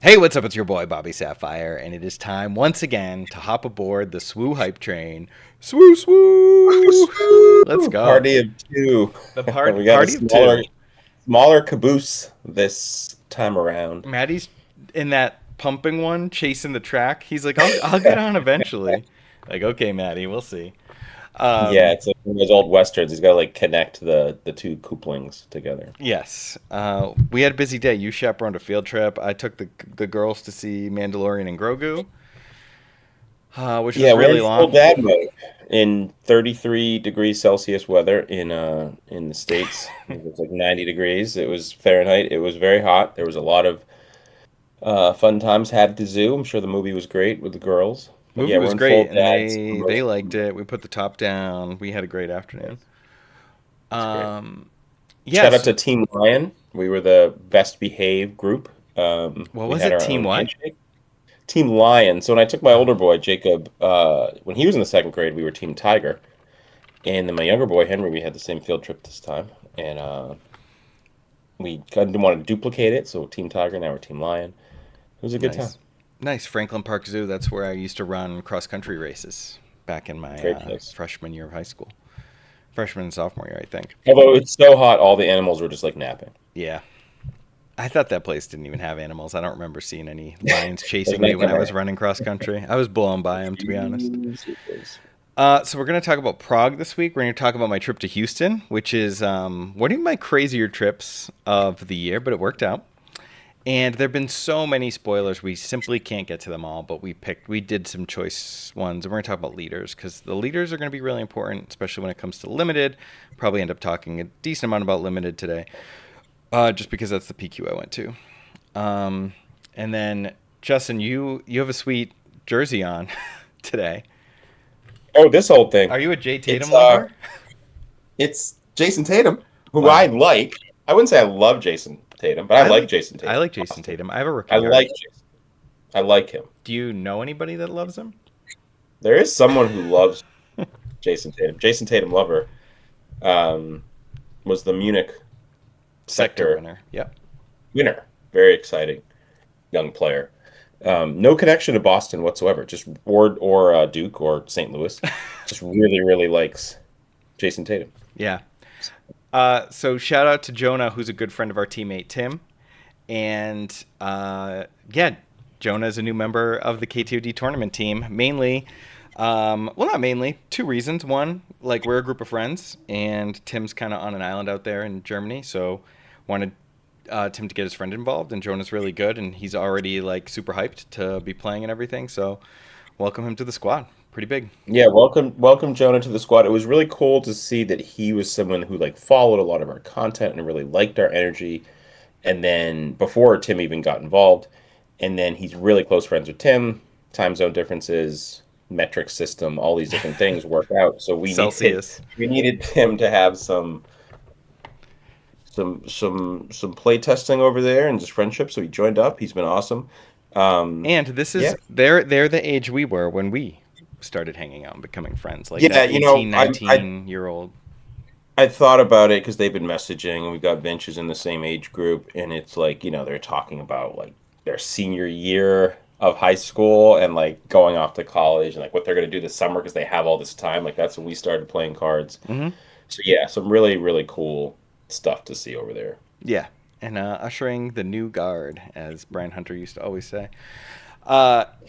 Hey, what's up? It's your boy Bobby Sapphire, and it is time once again to hop aboard the SWU hype train. SWU, SWU! Let's go. Party of two. The We got a party of two. smaller caboose this time around. Maddie's in that pumping one, chasing the track. He's like, I'll get on eventually. Like, okay, Maddie, we'll see. Yeah, Um, it's like one of those old westerns. He's got to like connect the two couplings together. yes, we had a busy day. You chaperoned a field trip. I took the girls to see Mandalorian and Grogu, which was Yeah, we're in really full long. dad mode in 33 degrees Celsius weather in the States. It was like 90 degrees. It was Fahrenheit. It was very hot. There was a lot of fun times had at the zoo. I'm sure the movie was great with the girls. But Movie yeah, we're was in full great, and dads they mode. liked it. We put the top down. We had a great afternoon. It's great. Um, Shout out yes. to Team Lion. We were the best behaved group. What We was had it? our Team own what? handshake. Team Lion. So when I took my older Oh, boy, Jacob, when he was in the second grade, we were Team Tiger. And then my younger boy, Henry, we had the same field trip this time. And we didn't want to duplicate it. So Team Tiger, now we're Team Lion. It was a good time. nice, nice. Franklin Park Zoo. That's where I used to run cross country races back in my Great place. freshman year of high school. Freshman and sophomore year, I think. Although it's so hot, all the animals were just like napping. Yeah, I thought that place didn't even have animals. I don't remember seeing any lions Those chasing me make when them I was our running cross country. I was blown by them, to be honest. excuses. So we're going to talk about Prague this week. We're going to talk about my trip to Houston, which is one of my crazier trips of the year, but it worked out. And there have been so many spoilers, we simply can't get to them all. But we did some choice ones, and we're going to talk about leaders because the leaders are going to be really important, especially when it comes to limited. Probably end up talking a decent amount about limited today, just because that's the PQ I went to. Um, and then Justin, you have a sweet jersey on today. Oh, this whole thing. Are you a Jay It's Tatum lover? It's Jason Tatum, who I Wow. like. I wouldn't say I love Jason Tatum, but I I like like Jason I Tatum. like Jason Austin. Tatum. I have a rookie I card. like Jason. I like him. Do you know anybody that loves him? There is someone who loves Jason Tatum. Jason Tatum lover um, was the Munich Sector sector winner. Yep. winner. Very exciting young player. No connection to Boston whatsoever. Just or Duke or St. Louis. Just really, really likes Jason Tatum. Yeah. So shout out to Jonah, who's a good friend of our teammate Tim, and yeah, Jonah is a new member of the KTOD tournament team. Mainly, well, not mainly. Two reasons. One, like we're a group of friends, and Tim's kind of on an island out there in Germany, so wanted Tim to get his friend involved. And Jonah's really good, and he's already like super hyped to be playing and everything. So welcome him to the squad. Pretty big. Yeah, welcome Jonah to the squad. It was really cool to see that he was someone who like followed a lot of our content and really liked our energy. And then before Tim even got involved, and then he's really close friends with Tim. Time zone differences, metric system, all these different things work out. So we needed Celsius. we needed Tim to have some play testing over there and just friendship. So he joined up. He's been awesome. And this Yeah, is they're the age we were when we started hanging out and becoming friends, like yeah. that 18, 19 year old. I thought about it because they've been messaging, and we got benches in the same age group, and it's like, they're talking about like their senior year of high school and like going off to college and like what they're going to do this summer because they have all this time. Like that's when we started playing cards. Hmm. So yeah, some really, really cool stuff to see over there. Yeah, and ushering the new guard, as Brian Hunter used to always say.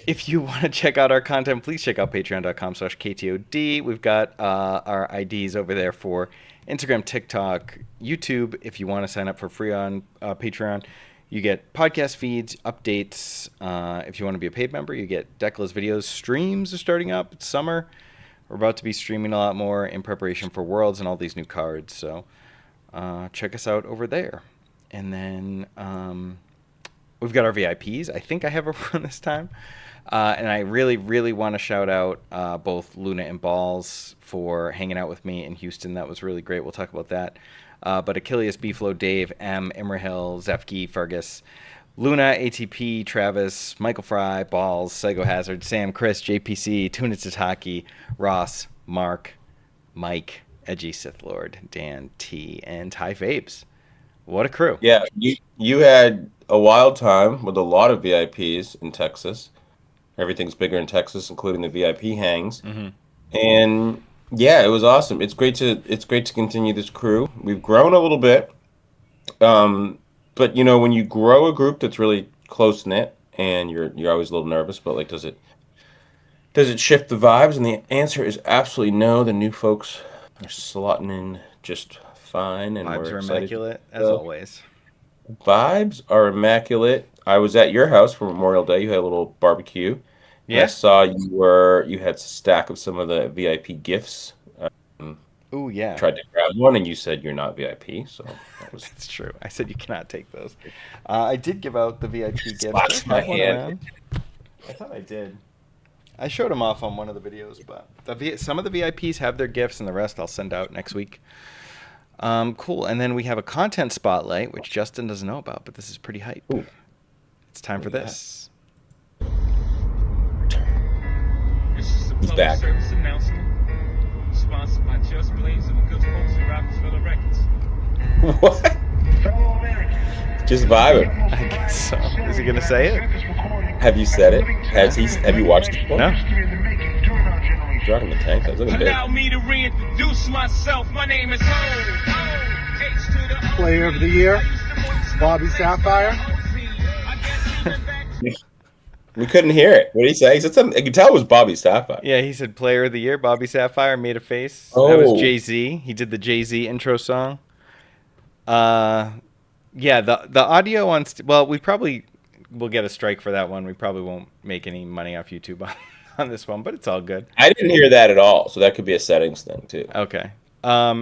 If you want to check out our content, please check out patreon.com/KTOD. We've got our IDs over there for Instagram, TikTok, YouTube. If you want to sign up for free on Patreon, you get podcast feeds, updates. If you want to be a paid member, you get Decla's videos. Streams are starting up. It's summer. We're about to be streaming a lot more in preparation for Worlds and all these new cards. So check us out over there. And then we've got our VIPs. I think I have everyone this time. And I really, really want to shout out both Luna and Balls for hanging out with me in Houston. That was really great. We'll talk about that. But Achilles, Beeflo, Dave, M, Imrahill, Zefke, Fergus, Luna, ATP, Travis, Michael Fry, Balls, Psycho Hazard, Sam, Chris, JPC, Tuna Tataki, Ross, Mark, Mike, Edgy Sith Lord, Dan, T, and Ty Fabes. What a crew. Yeah, you had a wild time with a lot of VIPs in Texas. Everything's bigger in Texas, including the VIP hangs. Hmm. And yeah, it was awesome. It's great to continue this crew. We've grown a little bit. But when you grow a group that's really close knit and you're always a little nervous, but like does it shift the vibes? And the answer is absolutely no. The new folks are slotting in just fine and Vibes we're are excited to immaculate as go. always. Vibes are immaculate. I was at your house for Memorial Day. You had a little barbecue, and I Yeah. saw you had a stack of some of the VIP gifts. Um, Oh yeah. Tried to grab one, and you said you're not VIP, so that was That's true. I said you cannot take those. I did give out the VIP gifts. Do I slaps my have one hand. around? I thought I did. I showed them off on one of the videos, but some of the VIPs have their gifts, and the rest I'll send out next week. Cool. And then we have a content spotlight, which Justin doesn't know about, but this is pretty hype. Ooh, It's time for look at that. this. This is a He's public back. service announcement sponsored by Just Blaze and the good folks at Rockefeller Records. What? Just vibing. I guess so. Is he gonna say it? Have you said it? Have you watched it before? No. He's rocking the tank. That's looking big. Allow me to reintroduce myself. My name is Ho. H to the O. Player of the Year, Bobby Sapphire. We couldn't hear it. What did he say? He said something. I could tell it was Bobby Sapphire. Yeah, he said Player of the Year. Bobby Sapphire made a face. That Oh. was Jay-Z. He did the Jay-Z intro song. Yeah, the audio on well, we probably will get a strike for that one. We probably won't make any money off YouTube on this one, but it's all good. I didn't hear that at all, so that could be a settings thing too. Okay.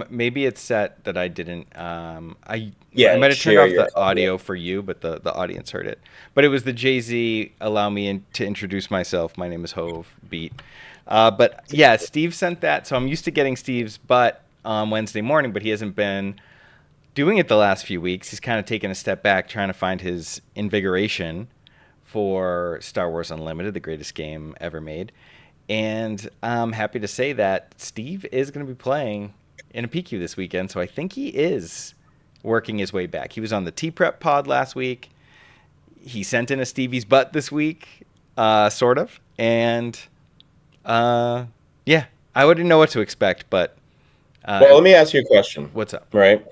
Maybe it's set that I didn't. Yeah, I might have turned share off your the audio for you, but the audience heard it. But it was the Jay-Z "Allow Me to Introduce Myself. My name is Hove" beat. But yeah, Steve sent that, so I'm used to getting Steve's butt on Wednesday morning, but he hasn't been doing it the last few weeks. He's kind of taken a step back, trying to find his invigoration for Star Wars Unlimited, the greatest game ever made. And I'm happy to say that Steve is going to be playing in a PQ this weekend, so I think he is working his way back. He was on the T-Prep pod last week. He sent in a Stevie's butt this week, sort of. And, yeah, I wouldn't know what to expect, but... Well, let me ask you a question. What's up? Right?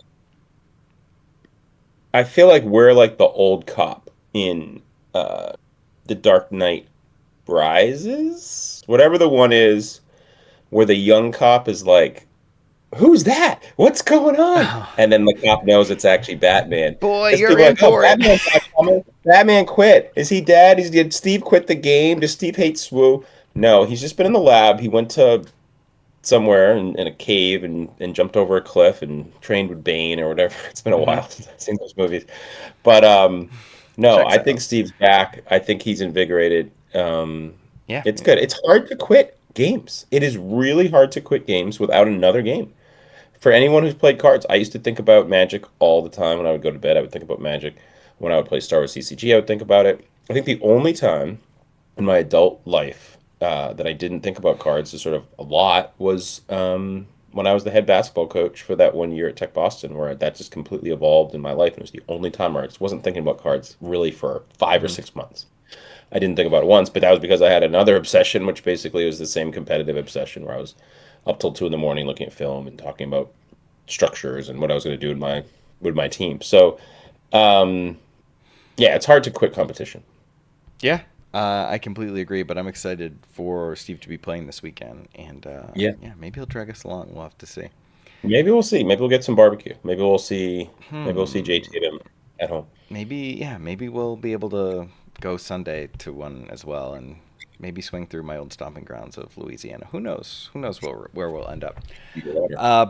I feel like we're like the old cop in The Dark Knight Rises, whatever the one is, where the young cop is like, "Who's that? What's going on?" And then the cop knows it's actually Batman. Boy, It's you're people in like, "Oh, for it." Batman's not coming. Batman quit. Is he dead? Did Steve quit the game? Does Steve hate SWU? No, he's just been in the lab. He went to somewhere in a cave and jumped over a cliff and trained with Bane or whatever. It's been a while since I've seen those movies. But no, Checks I think out. Steve's back. I think he's invigorated. Yeah. It's good. It's hard to quit games. It is really hard to quit games without another game. For anyone who's played cards, I used to think about Magic all the time when I would go to bed. I would think about Magic. When I would play Star Wars CCG, I would think about it. I think the only time in my adult life that I didn't think about cards is sort of a lot was when I was the head basketball coach for that one year at Tech Boston, where that just completely evolved in my life. And it was the only time where I just wasn't thinking about cards really for 5 or 6 months. I didn't think about it once, but that was because I had another obsession, which basically was the same competitive obsession where I was up till 2 in the morning looking at film and talking about structures and what I was going to do with my team. So, yeah, it's hard to quit competition. Yeah, I completely agree, but I'm excited for Steve to be playing this weekend, and Yeah. yeah, maybe he'll drag us along. We'll have to see. Maybe we'll see. Maybe we'll get some barbecue. Maybe we'll see. Maybe we'll see Hmm. JT and him at home. Maybe we'll be able to go Sunday to one as well, and maybe swing through my old stomping grounds of Louisiana. Who knows? Who knows where we'll end up?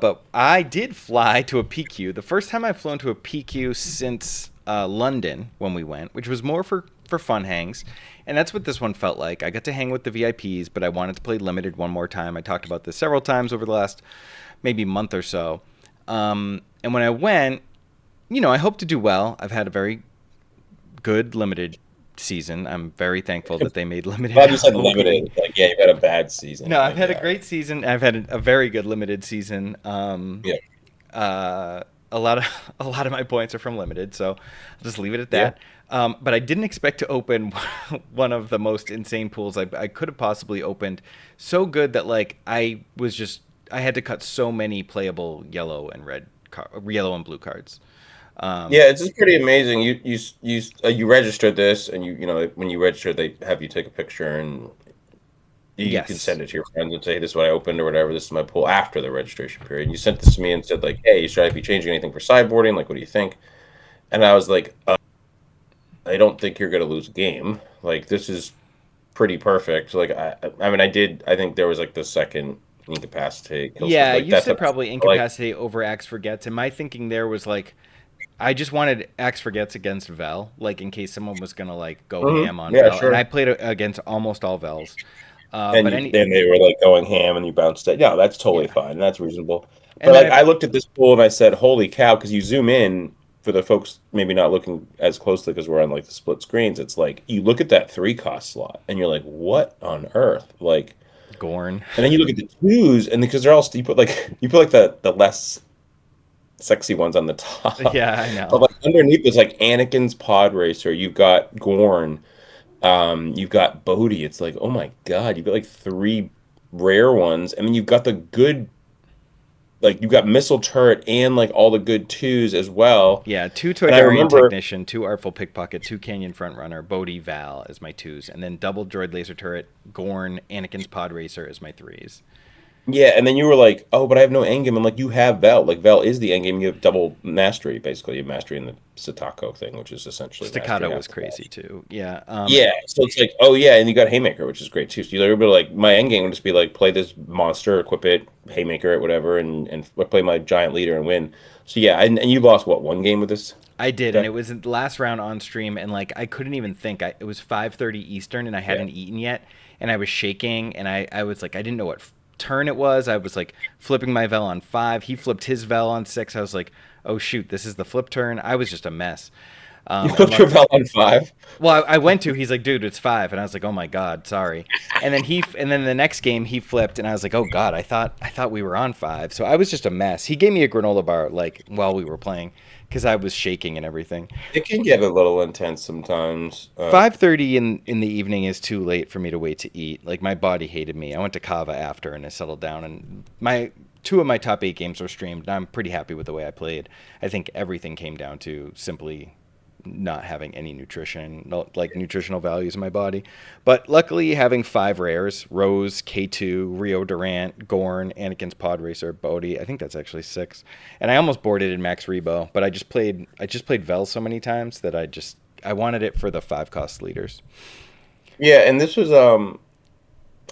But I did fly to a PQ. The first time I've flown to a PQ since London when we went, which was more for fun hangs. And that's what this one felt like. I got to hang with the VIPs, but I wanted to play limited one more time. I talked about this several times over the last maybe month or so. And when I went, I hope to do well. I've had a very good limited season. I'm very thankful that they made limited. Glad you said open. limited. Like, yeah, you've had a bad season. No, I've had a Yeah. great season. I've had a very good limited season. Yeah. a lot of a lot of my points are from limited, so I'll just leave it at Yeah. that. But I didn't expect to open one of the most insane pools I could have possibly opened. So good that like I had to cut so many playable yellow and blue cards. Um, Yeah, it's just pretty amazing. You registered this, and you know when you register, they have you take a picture, and you can yes, send it to your friends and say, hey, "This is what I opened" or whatever. This is my pool after the registration period. And you sent this to me and said like, "Hey, should I be changing anything for sideboarding? Like, what do you think?" And I was like, "I don't think you're going to lose a game. Like, this is pretty perfect." Like, I mean, I did. I think there was like the second incapacitate kill switch. yeah, Like you that's said what probably I like. incapacitate over Axe Forgets, and my thinking there was like I just wanted Axe Forgets against Vel, like in case someone was gonna like go ham on Yeah, Vel, and I sure. played against almost all Vels. And But you any and they were like going ham and you bounced it. Yeah, that's totally Yeah, fine. That's reasonable. and But then like I looked at this pool and I said, "Holy cow!" Because you zoom in for the folks maybe not looking as closely because we're on like the split screens. It's like you look at that 3 cost slot and you're like, "What on earth?" Like, Gorn. and then you look at the twos and because they're all you put like the less sexy ones on the top, Yeah, I but know. like underneath is like Anakin's Pod Racer. You've got Gorn. You've got Bodhi. It's like, oh my God, you've got like 3 rare ones. And then you've got the good, like you've got Missile Turret and like all the good twos as well. Yeah, two And I Toydarian remember, Technician, two Artful Pickpocket, two Canyon Frontrunner, Bodhi Val as my twos, and then double Droid Laser Turret, Gorn, Anakin's Pod Racer as my threes. yeah, and then you were like, oh, but I have no endgame. I'm like, you have Vel. Like Vel is the endgame. You have double mastery, basically. You have mastery in the Satako thing, which is essentially Staccato mastering was half the crazy too. Yeah. Yeah, so it's like, oh yeah, and you got Haymaker, which is great too. So you're able to like my end game would just be like play this monster, equip it, Haymaker it, whatever, and play my giant leader and win. So yeah, and you lost what 1 game with this I did, and deck? it was the last round on stream, and like I couldn't even think. It was 5:30 Eastern, and I Yeah, hadn't eaten yet, and I was shaking, and I was like, I didn't know what turn it was. I was like flipping my Vel on 5. He flipped his Vel on 6. I was like, oh shoot, this is the flip turn. I was just a mess. you And put your Vel on 5. well, I went to. He's like, dude, it's 5, and I was like, oh my god, sorry. And then the next game he flipped, and I was like, oh god, I thought we were on 5. So I was just a mess. He gave me a granola bar like while we were playing because I was shaking and everything. It can get a little intense sometimes. 5:30 in the evening is too late for me to wait to eat. Like my body hated me. I went to Kava after and I settled down and my two of my top 8 games were streamed. And I'm pretty happy with the way I played. I think everything came down to simply not having any nutrition, like nutritional values in my body. But luckily, having 5 rares: Rose, K2, Rio Durant, Gorn, Anakin's Pod Racer, Bodhi. I think that's actually 6. And I almost boarded in Max Rebo, but I just played Vel so many times that I wanted it for the 5 cost leaders. Yeah, and this was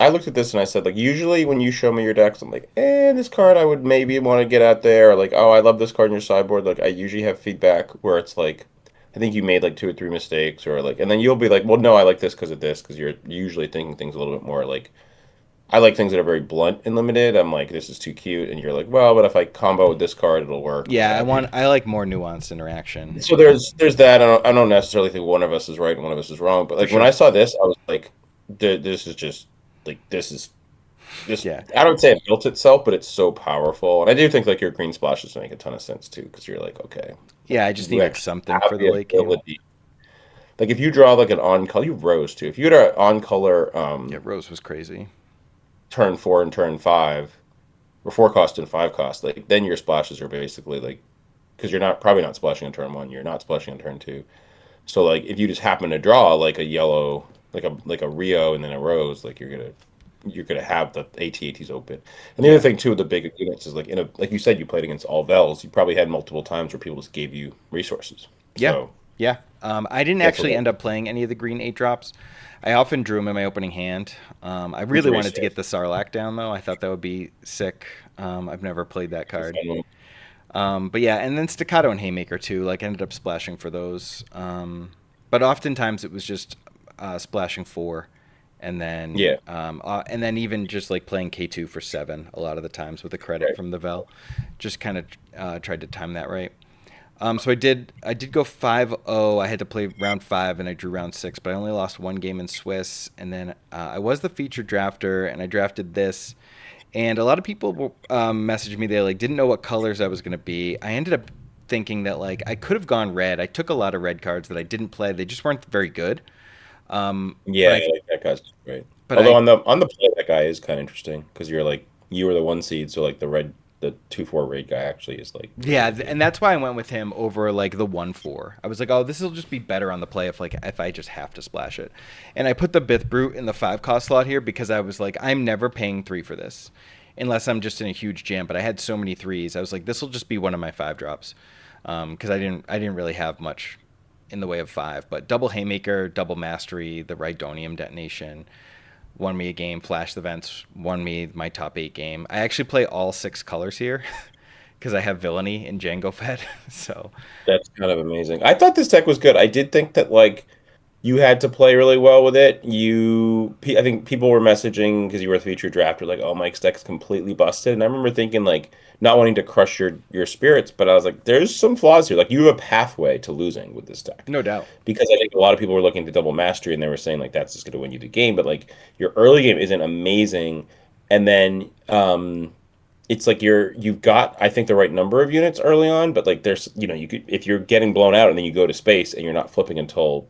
I looked at this and I said like usually when you show me your decks, I'm like, this card I would maybe want to get out there, or like, oh, I love this card in your sideboard. Like I usually have feedback where it's like, I think you made like 2 or 3 mistakes, or like, and then you'll be like, well, no, I like this because of this, because you're usually thinking things a little bit more like, I like things that are very blunt and limited. I'm like, this is too cute, and you're like, well, but if I combo with this card, it'll work, what Yeah, have you. I like more nuanced interaction So there's that. I don't necessarily think one of us is right and one of us is wrong, but for like when I sure. saw this, I was like, this is just like this is just Yeah, I don't say it built itself, but it's so powerful. And I do think like your green splashes make a ton of sense too, because you're like, okay, like yeah. I just you needed actually something have for the the late game. ability. Like if you draw like an on color, you rose too. If you had an on color Yeah, Rose was crazy. turn 4 and turn 5, or 4 cost and 5 cost, like then your splashes are basically like because you're not probably not splashing on turn 1, you're not splashing on turn 2. So like if you just happen to draw like a yellow, like a Rio and then a Rose, like you're gonna have the AT-ATs open. And the other Yeah, thing too with the big units is like like you said, you played against all Vels. You probably had multiple times where people just gave you resources. yeah, So yeah. I didn't that's a actually lot. end up playing any of the green 8 drops. I often drew them in my opening hand. I It's really a wanted to get resource. the Sarlacc down though. I thought that would be sick. I've never played that It's a card. fun one. But yeah, and then Staccato and Haymaker too. Like I ended up splashing for those. But oftentimes it was just splashing 4, Yeah. and then even just like playing K2 for 7 a lot of the times with a credit Right. from the Vel. Just kind of tried to time that right. So I did go 5-0. I had to play round 5 and I drew round 6, but I only lost 1 game in Swiss. And then I was the featured drafter and I drafted this. And a lot of people messaged me. They like didn't know what colors I was going to be. I ended up thinking that like I could have gone red. I took a lot of red cards that I didn't play. They just weren't very good. But Yeah, like that guy's great. but Although I on the play, that guy is kind of interesting because you were the one seed, so like the 2/4 raid guy actually is like really Yeah, good. and that's why I went with him over like the 1/4. I was like, oh, this will just be better on the play if I just have to splash it. And I put the Bith Brute in the 5 cost slot here because I was like, I'm never paying 3 for this, unless I'm just in a huge jam. But I had so many threes, I was like, this will just be one of my 5 drops, because I didn't really have much in the way of 5. But double Haymaker, double Mastery, the Rhydonium detonation won me a game. Flash the Vents won me my top 8 game. I actually play all 6 colors here. Because I have Villainy and Django Fed. So That's kind of amazing. I thought this deck was good. I did think that like you had to play really well with it. I think people were messaging because you were a featured drafter, like, "Oh, Mike's deck's completely busted." And I remember thinking like not wanting to crush your spirits, but I was like, "There's some flaws here. Like you have a pathway to losing with this deck." no doubt. Because I think a lot of people were looking to double mastery and they were saying like that's just going to win you the game, but like your early game isn't amazing, and then it's like you've got I think the right number of units early on, but like there's you could if you're getting blown out and then you go to space and you're not flipping until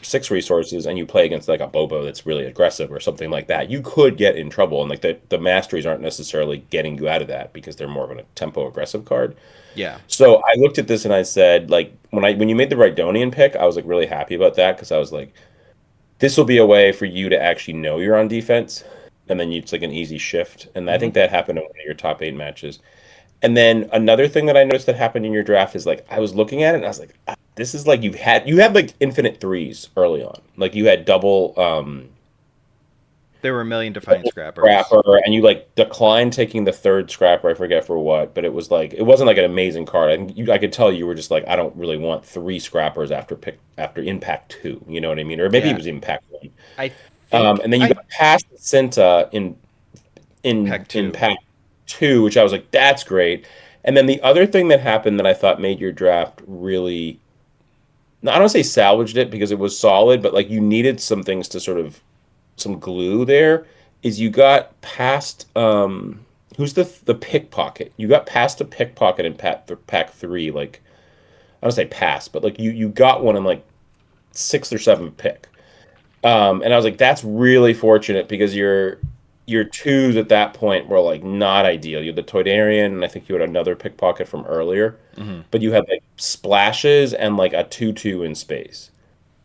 6 resources and you play against like a Bobo that's really aggressive or something like that, you could get in trouble. And like the masteries aren't necessarily getting you out of that because they're more of a tempo aggressive card. Yeah. So I looked at this and I said, like, when you made the Rhydonian pick, I was like really happy about that because I was like, this will be a way for you to actually know you're on defense, and then it's like an easy shift. And I Hmm. think that happened in one of your top 8 matches. And then another thing that I noticed that happened in your draft is like I was looking at it and I was like, this is like you had like infinite threes early on. Like you had There were a million Defiant Scrappers. scrapper and you like declined taking the third scrapper. I forget for what, but it wasn't like an amazing card. I could tell you were just like I don't really want 3 scrappers after impact 2. You know what I mean? Or maybe it Yeah. was impact 1. I think And then you I got past Cinta in Pack 2. pack 2, which I was like, that's great. And then the other thing that happened that I thought made your draft really, no, I don't say salvaged it because it was solid, but like you needed some things to sort of some glue there. Is you got past who's the pickpocket? You got past a pickpocket in pack 3. Like I don't say pass, but like you got one in like 6th or 7th pick. And I was like, that's really fortunate because your twos at that point were like not ideal. You had the Toydarian, and I think you had another pickpocket from earlier, Hmm. but you had like splashes and like a 2/2 in space.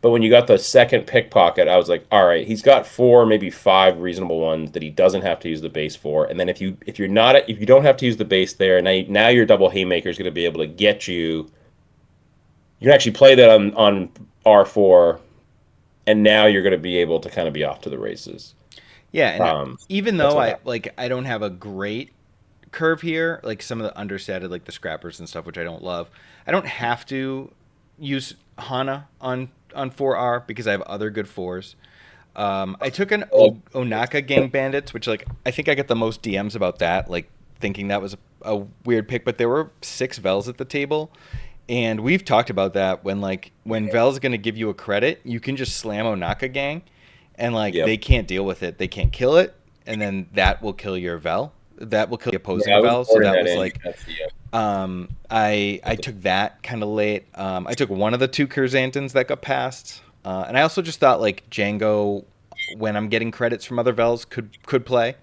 But when you got the second pickpocket, I was like, all right, he's got 4, maybe 5 reasonable ones that he doesn't have to use the base for. And then if you don't have to use the base there, now your double haymaker is going to be able to get you. You can actually play that on R4, and now you're going to be able to kind of be off to the races. Yeah, and even That's though what I happened. like I don't have a great curve here, like some of the understated like the scrappers and stuff, which I don't love. I don't have to use Hana on 4R because I have other good fours. I took an Onaka Gang Bandits, which like I think I get the most DMs about that, like thinking that was a weird pick, but there were 6 Vels at the table. And we've talked about that when Vel's going to give you a credit, you can just slam Onaka Gang and like Yep. they can't deal with it. They can't kill it, and then that will kill your Vel. That will kill the Yeah, I opposing was Vel. So boarding that that was in. like That's the I took that kind of late. I took one of the 2 Curzantons that got passed, and I also just thought like Django, when I'm getting credits from other Vels, could play,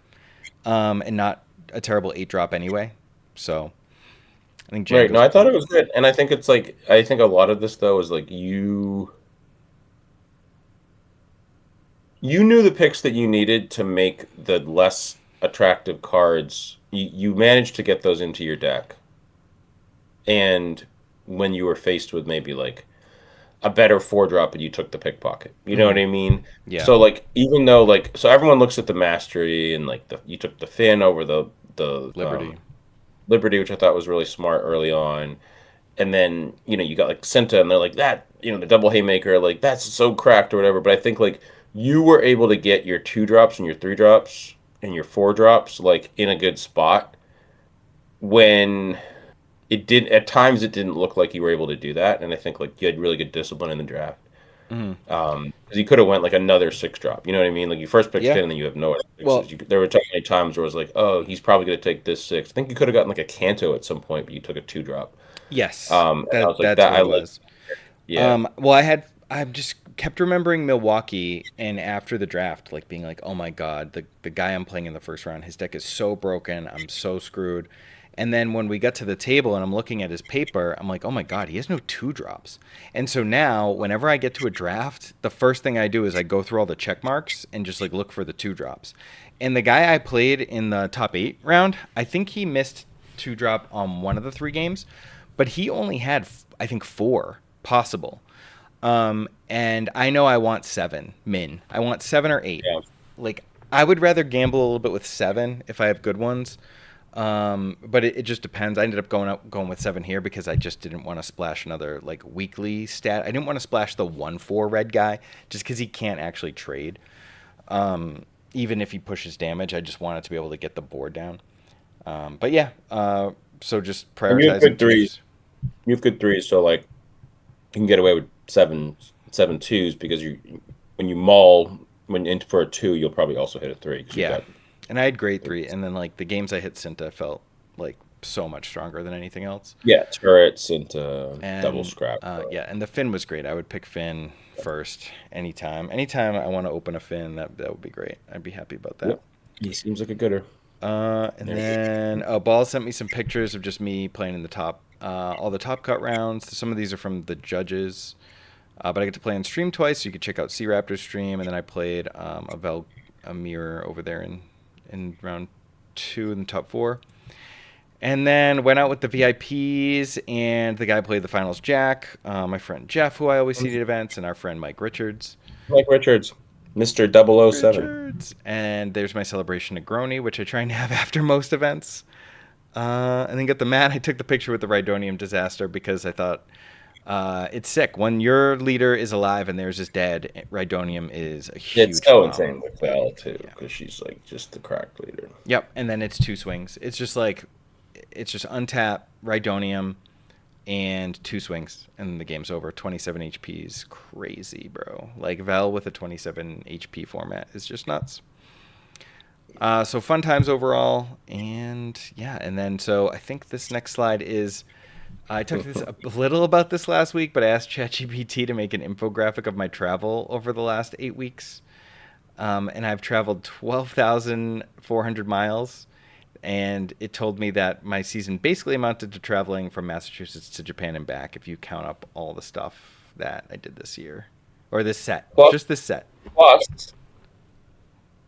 and not a terrible 8 drop anyway. So I think right. No, Django's I thought cool. it was good, and I think it's like I think a lot of this though is like you knew the picks that you needed to make the less attractive cards. You managed to get those into your deck, and when you were faced with maybe like a better 4 drop and you took the pickpocket. You know Hmm. what I mean? Yeah, So like even though like so everyone looks at the mastery and like you took the Finn over the Liberty. Liberty, which I thought was really smart early on. And then, you got like Senta and they're like that, the double haymaker, like that's so cracked or whatever. But I think like you were able to get your 2 drops and your 3 drops and your 4 drops like in a good spot when it did at times it didn't look like you were able to do that. And I think like you had really good discipline in the draft. Mhm. Because you could have went like another 6-drop. You know what I mean? Like you first pick Yeah. 10 and then you have no other Well, sixes. There were many times where it was like, oh, he's probably going to take this 6. I think you could have gotten like a Canto at some point, but you took a 2-drop. yes, And I was like, that's that what I it like. was. Yeah. Well, I just kept remembering Milwaukee, and after the draft, like being like, oh my god, the guy I'm playing in the first round, his deck is so broken, I'm so screwed. And then when we got to the table and I'm looking at his paper, I'm like, oh my god, he has no 2-drops. And so now, whenever I get to a draft, the first thing I do is I go through all the check marks and just like look for the 2-drops. And the guy I played in the top 8 round, I think he missed 2-drop on one of the 3 games, but he only had I think 4 possible. And I know I want 7 min. I want 7 or 8. Yeah. Like I would rather gamble a little bit with 7 if I have good ones. But it just depends. I ended up going with 7 here because I just didn't want to splash another like weekly stat. I didn't want to splash the 1/4 red guy just because he can't actually trade. Even if he pushes damage, I just wanted to be able to get the board down. But yeah, so just And you have prioritizing good threes. twos. You have good threes, so like you can get away with seven twos because when you maul when in for a 2, you'll probably also hit a 3 because you've Yeah, got. and I had great 3, and then like the games I hit Cinta felt like so much stronger than anything else. Yeah, turrets and double And scrap. yeah, and the Finn was great. I would pick Finn first anytime. Anytime I want to open a Finn, that would be great. I'd be happy about that. Yep. He seems like a gooder. And then Ball sent me some pictures of just me playing in the top, all the top cut rounds. Some of these are from the judges, but I get to play on stream twice. So you could check out C Raptor's stream, and then I played a mirror over there in round 2 in the top 4. And then went out with the VIPs, and the guy played the finals Jack, my friend Jeff, who I always see at events, and our friend Mike Richards. Mike Richards, Mr. 007. Richards. And there's my celebration Negroni, which I try and have after most events. And then got the mat. I took the picture with the Rhydonium disaster because I thought it's sick. When your leader is alive and theirs is dead, Rhydonium is a huge It's so bomb. insane with Val too, because she's like just the cracked leader. Yep, and then it's 2 swings. It's just untap, Rhydonium, and 2 swings, and the game's over. 27 HP is crazy, bro. Like, Val with a 27 HP format is just nuts. So fun times overall, and yeah, and then so I think this next slide is... I talked this a little about this last week, but I asked ChatGPT to make an infographic of my travel over the last 8 weeks. And I've traveled 12,400 miles, and it told me that my season basically amounted to traveling from Massachusetts to Japan and back if you count up all the stuff that I did this year. Or this set. Well, just this set. Plus,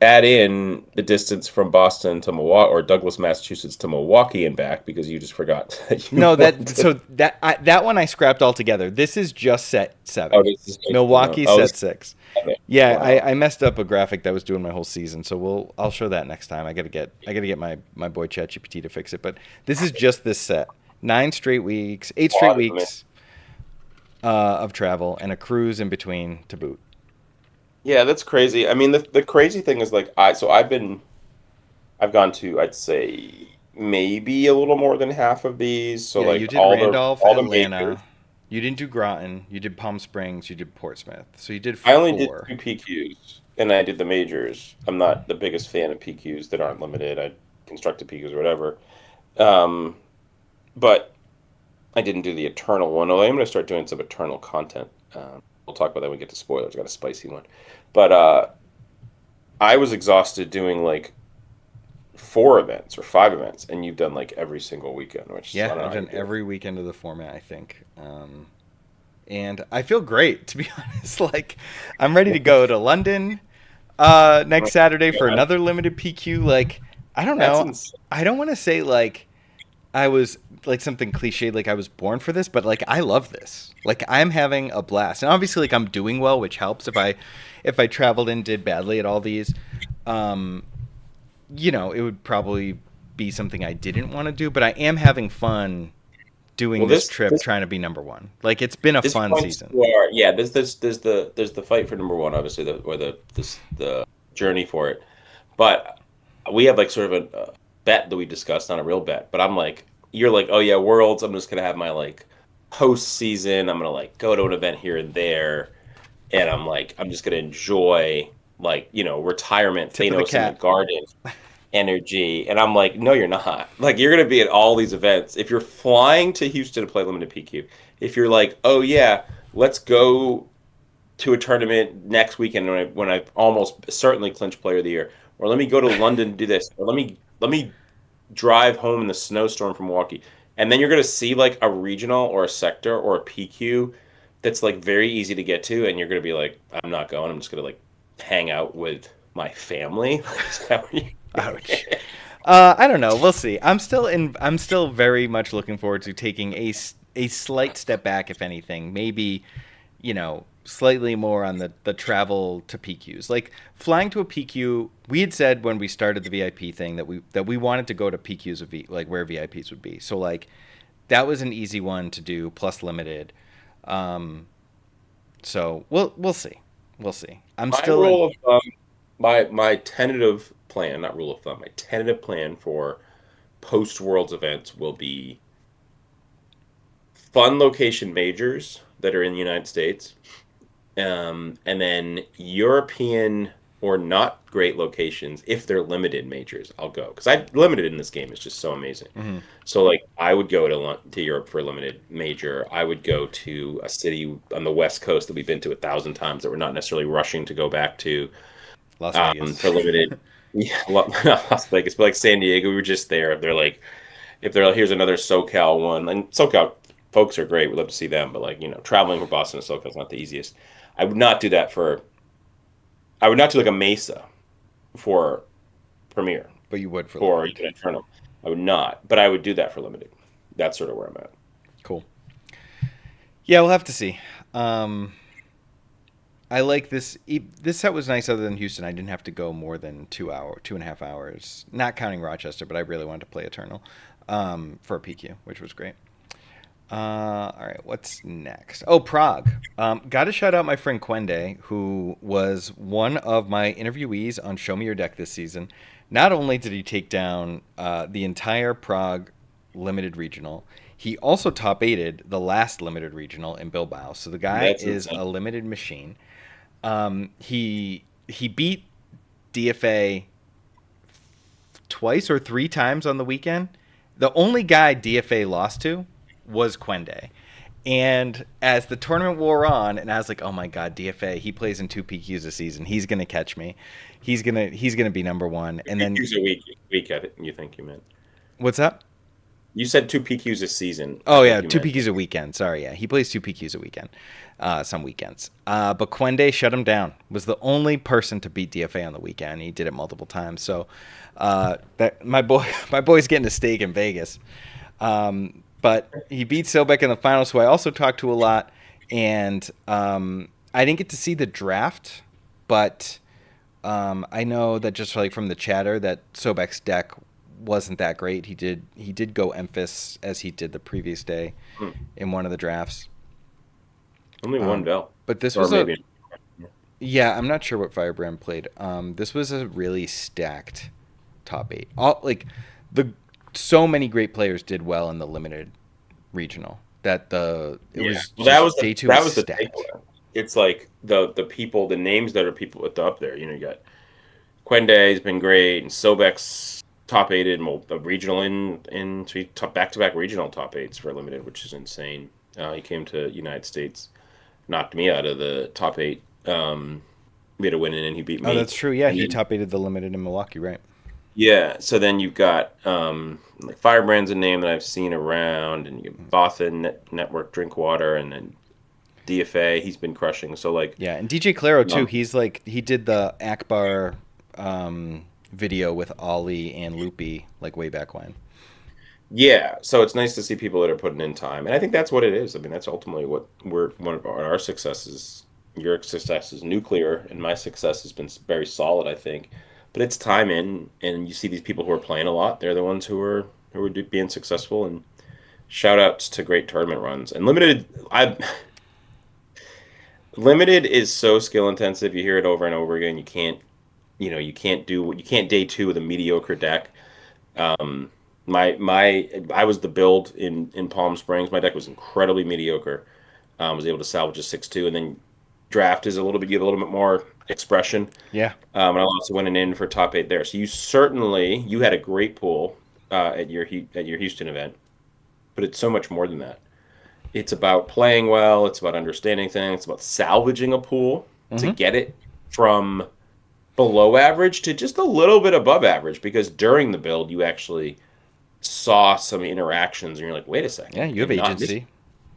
add in the distance from Boston to Milwaukee or Douglas, Massachusetts to Milwaukee and back because you just forgot. That one I scrapped altogether. This is just set 7. Oh, this is Milwaukee set 6. Okay. Yeah, Wow. I messed up a graphic that was doing my whole season, so I'll show that next time. I gotta get my boy ChatGPT to fix it. But this is just this set. 8 straight weeks of travel and a cruise in between to boot. Yeah, that's crazy. I mean, the crazy thing is like I've gone to I'd say maybe a little more than half of these. So Yeah, like you did all Randolph, the Atlanta. majors. You didn't do Groton. You did Palm Springs. You did Portsmouth. So you did 4. I only did 2 PQs, and I did the majors. I'm not the biggest fan of PQs that aren't limited. I constructed PQs or whatever. But I didn't do the Eternal one. Although I'm going to start doing some Eternal content. We'll talk about that when we get to spoilers. I got a spicy one. But I was exhausted doing like 4 events or 5 events, and you've done like every single weekend. Which Yeah, I've done every weekend of the format, I think. And I feel great, to be honest. Like, I'm ready to go to London next Saturday for another limited PQ. Like, I don't know. I don't want to say like I was like something cliched, like I was born for this, but like I love this. Like, I'm having a blast, and obviously like I'm doing well, which helps. If I traveled and did badly at all these, you know, it would probably be something I didn't want to do. But I am having fun doing this trip, trying to be number 1. Like, it's been a fun season. Yeah, there's the fight for number 1, obviously, the journey for it. But we have like sort of a bet that we discussed, not a real bet. But I'm like, you're like, oh yeah, Worlds. I'm just gonna have my like post season. I'm gonna like go to an event here and there. and I'm like, I'm just gonna enjoy like, retirement, Tip of the Thanos in the cap. garden energy. And I'm like, no, you're not. Like, you're gonna be at all these events. If you're flying to Houston to play limited PQ, if you're like, oh yeah, let's go to a tournament next weekend when I almost certainly clinch player of the year, or let me go to London to do this, or let me drive home in the snowstorm from Milwaukee, and then you're gonna see like a regional or a sector or a PQ that's like very easy to get to, and you're gonna be like, I'm not going. I'm just gonna like hang out with my family. Is that what you- Ouch. I don't know. We'll see. I'm still very much looking forward to taking a slight step back, if anything. Maybe, slightly more on the travel to PQs. Like flying to a PQ, we had said when we started the VIP thing that we wanted to go to PQs of like where VIPs would be. So like that was an easy one to do plus limited. Um, so we'll see. We'll see. I'm My still in. rule of thumb, my tentative plan, not rule of thumb, my tentative plan for post Worlds events will be fun location majors that are in the United States, and then European or not great locations if they're limited majors. I'll go because I limited in this game is just so amazing. Mhm. So like I would go to Europe for a limited major. I would go to a city on the West Coast that we've been to 1,000 times that we're not necessarily rushing to go back to Las Vegas. for limited. Yeah, Las Vegas, but like San Diego, we were just there. If they're like, here's another SoCal one, and SoCal folks are great. We'd love to see them, but like traveling from Boston to SoCal is not the easiest. I would not do that for. I would not do like a Mesa for Premier But you would for or limited. even Eternal. I would not, but I would do that for limited. That's sort of where I'm at. Cool. Yeah, we'll have to see. Um, I like this. This set was nice. Other than Houston, I didn't have to go more than 2.5 hours, not counting Rochester. But I really wanted to play Eternal for a PQ, which was great. All right, what's next? Oh, Prague. Got to shout out my friend Quende, who was one of my interviewees on Show Me Your Deck this season. Not only did he take down the entire Prague limited regional, he also top eighted the last limited regional in Bilbao. So the guy That's is insane. a limited machine. He beat DFA twice or three times on the weekend. The only guy DFA lost to was Quende. And as the tournament wore on, and I was like, "Oh my God, DFA! He plays in two PQs a season. He's gonna catch me. He's gonna be number one." And then PQs a week. I think you think you meant. what's up? You said two PQs a season. I Oh think yeah, you two meant. PQs a weekend. Sorry, yeah, he plays two PQs a weekend, some weekends. But Quende shut him down. Was the only person to beat DFA on the weekend. He did it multiple times. So that my boy, my boy's getting a steak in Vegas. But he beat Sobek in the finals, who I also talked to a lot, and I didn't get to see the draft, but I know that just like from the chatter that Sobek's deck wasn't that great. He did go Emphas as he did the previous day Hmm. in one of the drafts. Only one bell, But this or was a maybe. yeah. I'm not sure what Firebrand played. This was a really stacked top eight. All like the so many great players did well in the limited regional that it Yeah, was well, that just was day two that was was the stacked. takeaway. It's like the people, the names that are people up there. You got Quende's been great, and Sobek's top eight in a regional in three top back to back regional top eights for limited, which is insane. He came to United States, knocked me out of the top eight. We had a win in, and he beat Oh, me. that's true. Yeah, And he then top eighted the limited in Milwaukee, right? yeah, so then you've got like Firebrand's a name that I've seen around, and you got Bothan Network Drinkwater, and then DFA. He's been crushing. So like, Yeah, and DJ Claro too. um, He's like he did the Akbar video with Ollie and Loopy like way back when. yeah. So it's nice to see people that are putting in time, and I think that's what it is. I mean, that's ultimately what we're one of our successes. Your success is nuclear, and my success has been very solid, I think. But it's time in, and you see these people who are playing a lot. They're the ones who are being successful, and shout outs to great tournament runs and limited. I Limited is so skill intensive. You hear it over and over again. You can't day two with a mediocre deck. Um, I was the build in Palm Springs. My deck was incredibly mediocre. Was able to salvage a 6-2, and then draft is a little bit, give a little bit more expression. Yeah. And I also went in for top 8 there. So you had a great pool at your Houston event, but it's so much more than that. It's about playing well. It's about understanding things. It's about salvaging a pool to Mm-hmm. get it from below average to just a little bit above average. Because during the build, you actually saw some interactions, and you're like, wait a Yeah, second, you have and not this. agency.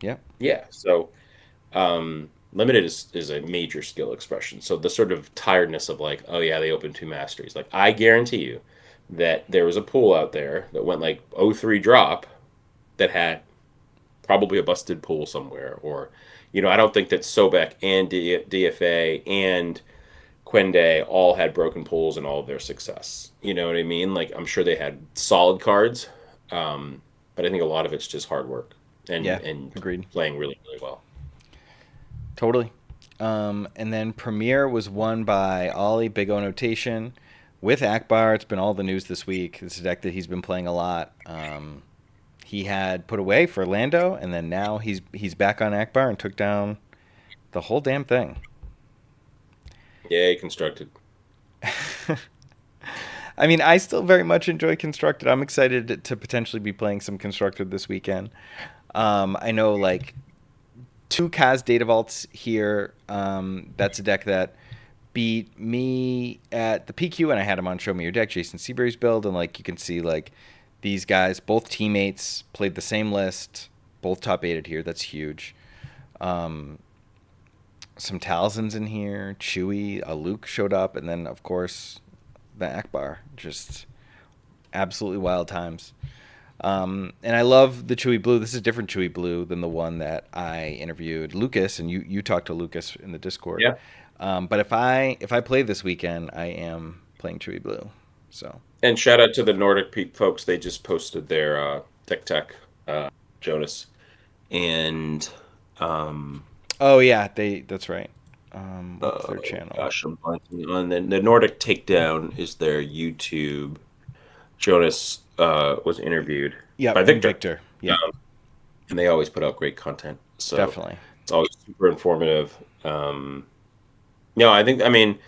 Yeah. Yeah. So limited is a major skill expression. So the sort of tiredness of like, oh yeah, they opened 2 masteries. Like I guarantee you that there was a pool out there that went like 0-3 drop that had probably a busted pool somewhere. Or, I don't think that Sobek and DFA and Quende all had broken pools in all of their success. You know what I mean? Like I'm sure they had solid cards, but I think a lot of it's just hard work and Yeah. Agreed. playing really really well. Totally. And then Premier was won by Ollie, Big O Notation, with Akbar. It's been all the news this week. It's a deck that he's been playing a lot. He had put away for Lando, and then now he's back on Akbar and took down the whole damn thing. Yay, constructed. I mean, I still very much enjoy Constructed. I'm excited to potentially be playing some Constructed this weekend. I know, like, 2 Kaz Data Vaults here. That's a deck that beat me at the PQ, and I had him on Show Me Your Deck, Jason Seabury's build, and, like, you can see, like, these guys, both teammates, played the same list, both top 8'd here. That's huge. Some Talzins in here, Chewy, a Luke showed up, and then, of course, the Akbar. Just absolutely wild times. And I love the Chewy Blue. This is a different Chewy Blue than the one that I interviewed Lucas, and you talked to Lucas in the Discord. Yeah. But if I play this weekend, I am playing Chewy Blue. So. And shout out to the Nordic Peak folks. They just posted their Tech Jonas. And oh yeah, that's right. What's their channel? Gosh, I'm blanking on the Nordic Takedown is their YouTube. Jonas was interviewed by Victor. Yeah, and they always put out great content. So definitely, it's always super informative. I mean,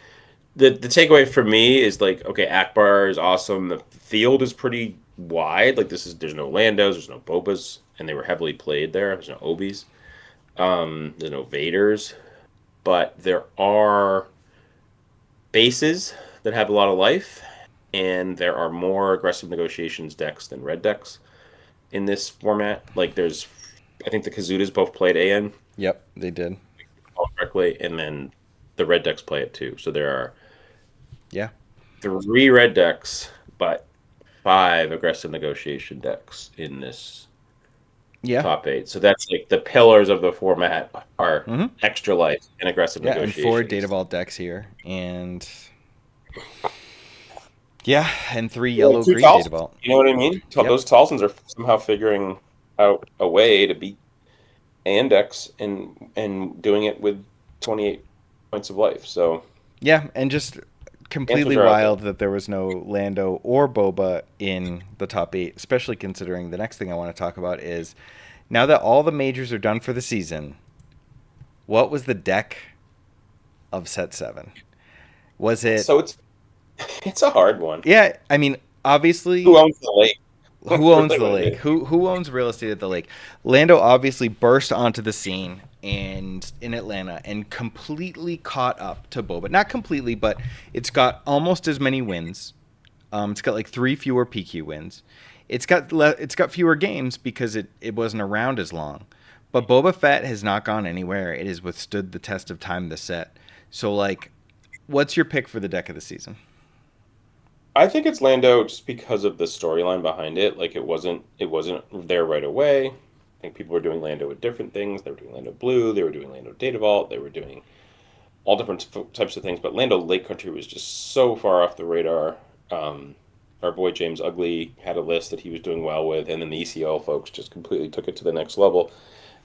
the takeaway for me is like, okay, Akbar is awesome. The field is pretty wide. Like there's no Landos, there's no Bobas, and they were heavily played there. There's no Obies, there's no Vaders, but there are bases that have a lot of life, and there are more aggressive negotiations decks than red decks in this format. Like I think the Kazudas both played AN. Yep, they did. Correctly, and then the red decks play it too. So there are 3 red decks, but 5 aggressive negotiation decks in this top 8. So that's like the pillars of the format are extra life and aggressive negotiation. And 4 Data Vault decks here, and and 3 yellow green Data Vault. You know what I mean? Those Talsons are somehow figuring out a way to beat AN decks and doing it with 28 points of life. So yeah, and just completely wild that there was no Lando or Boba in the top 8, especially considering the next thing I want to talk about is now that all the majors are done for the season, what was the deck of set 7? Was it... So it's a hard one. Yeah, I mean, obviously... Who owns the lake? Who owns the lake? Who owns real estate at the lake? Lando obviously burst onto the scene in Atlanta and completely caught up to Boba. Not completely, but it's got almost as many wins. It's got like 3 fewer PQ wins. It's got fewer games because it wasn't around as long. But Boba Fett has not gone anywhere. It has withstood the test of time this set. So like, what's your pick for the deck of the season? I think it's Lando just because of the storyline behind it. Like it wasn't there right away. I think people were doing Lando with different things. They were doing Lando Blue. They were doing Lando Data Vault. They were doing all different types of things. But Lando Lake Country was just so far off the radar. Our boy James Ugly had a list that he was doing well with, and then the ECL folks just completely took it to the next level.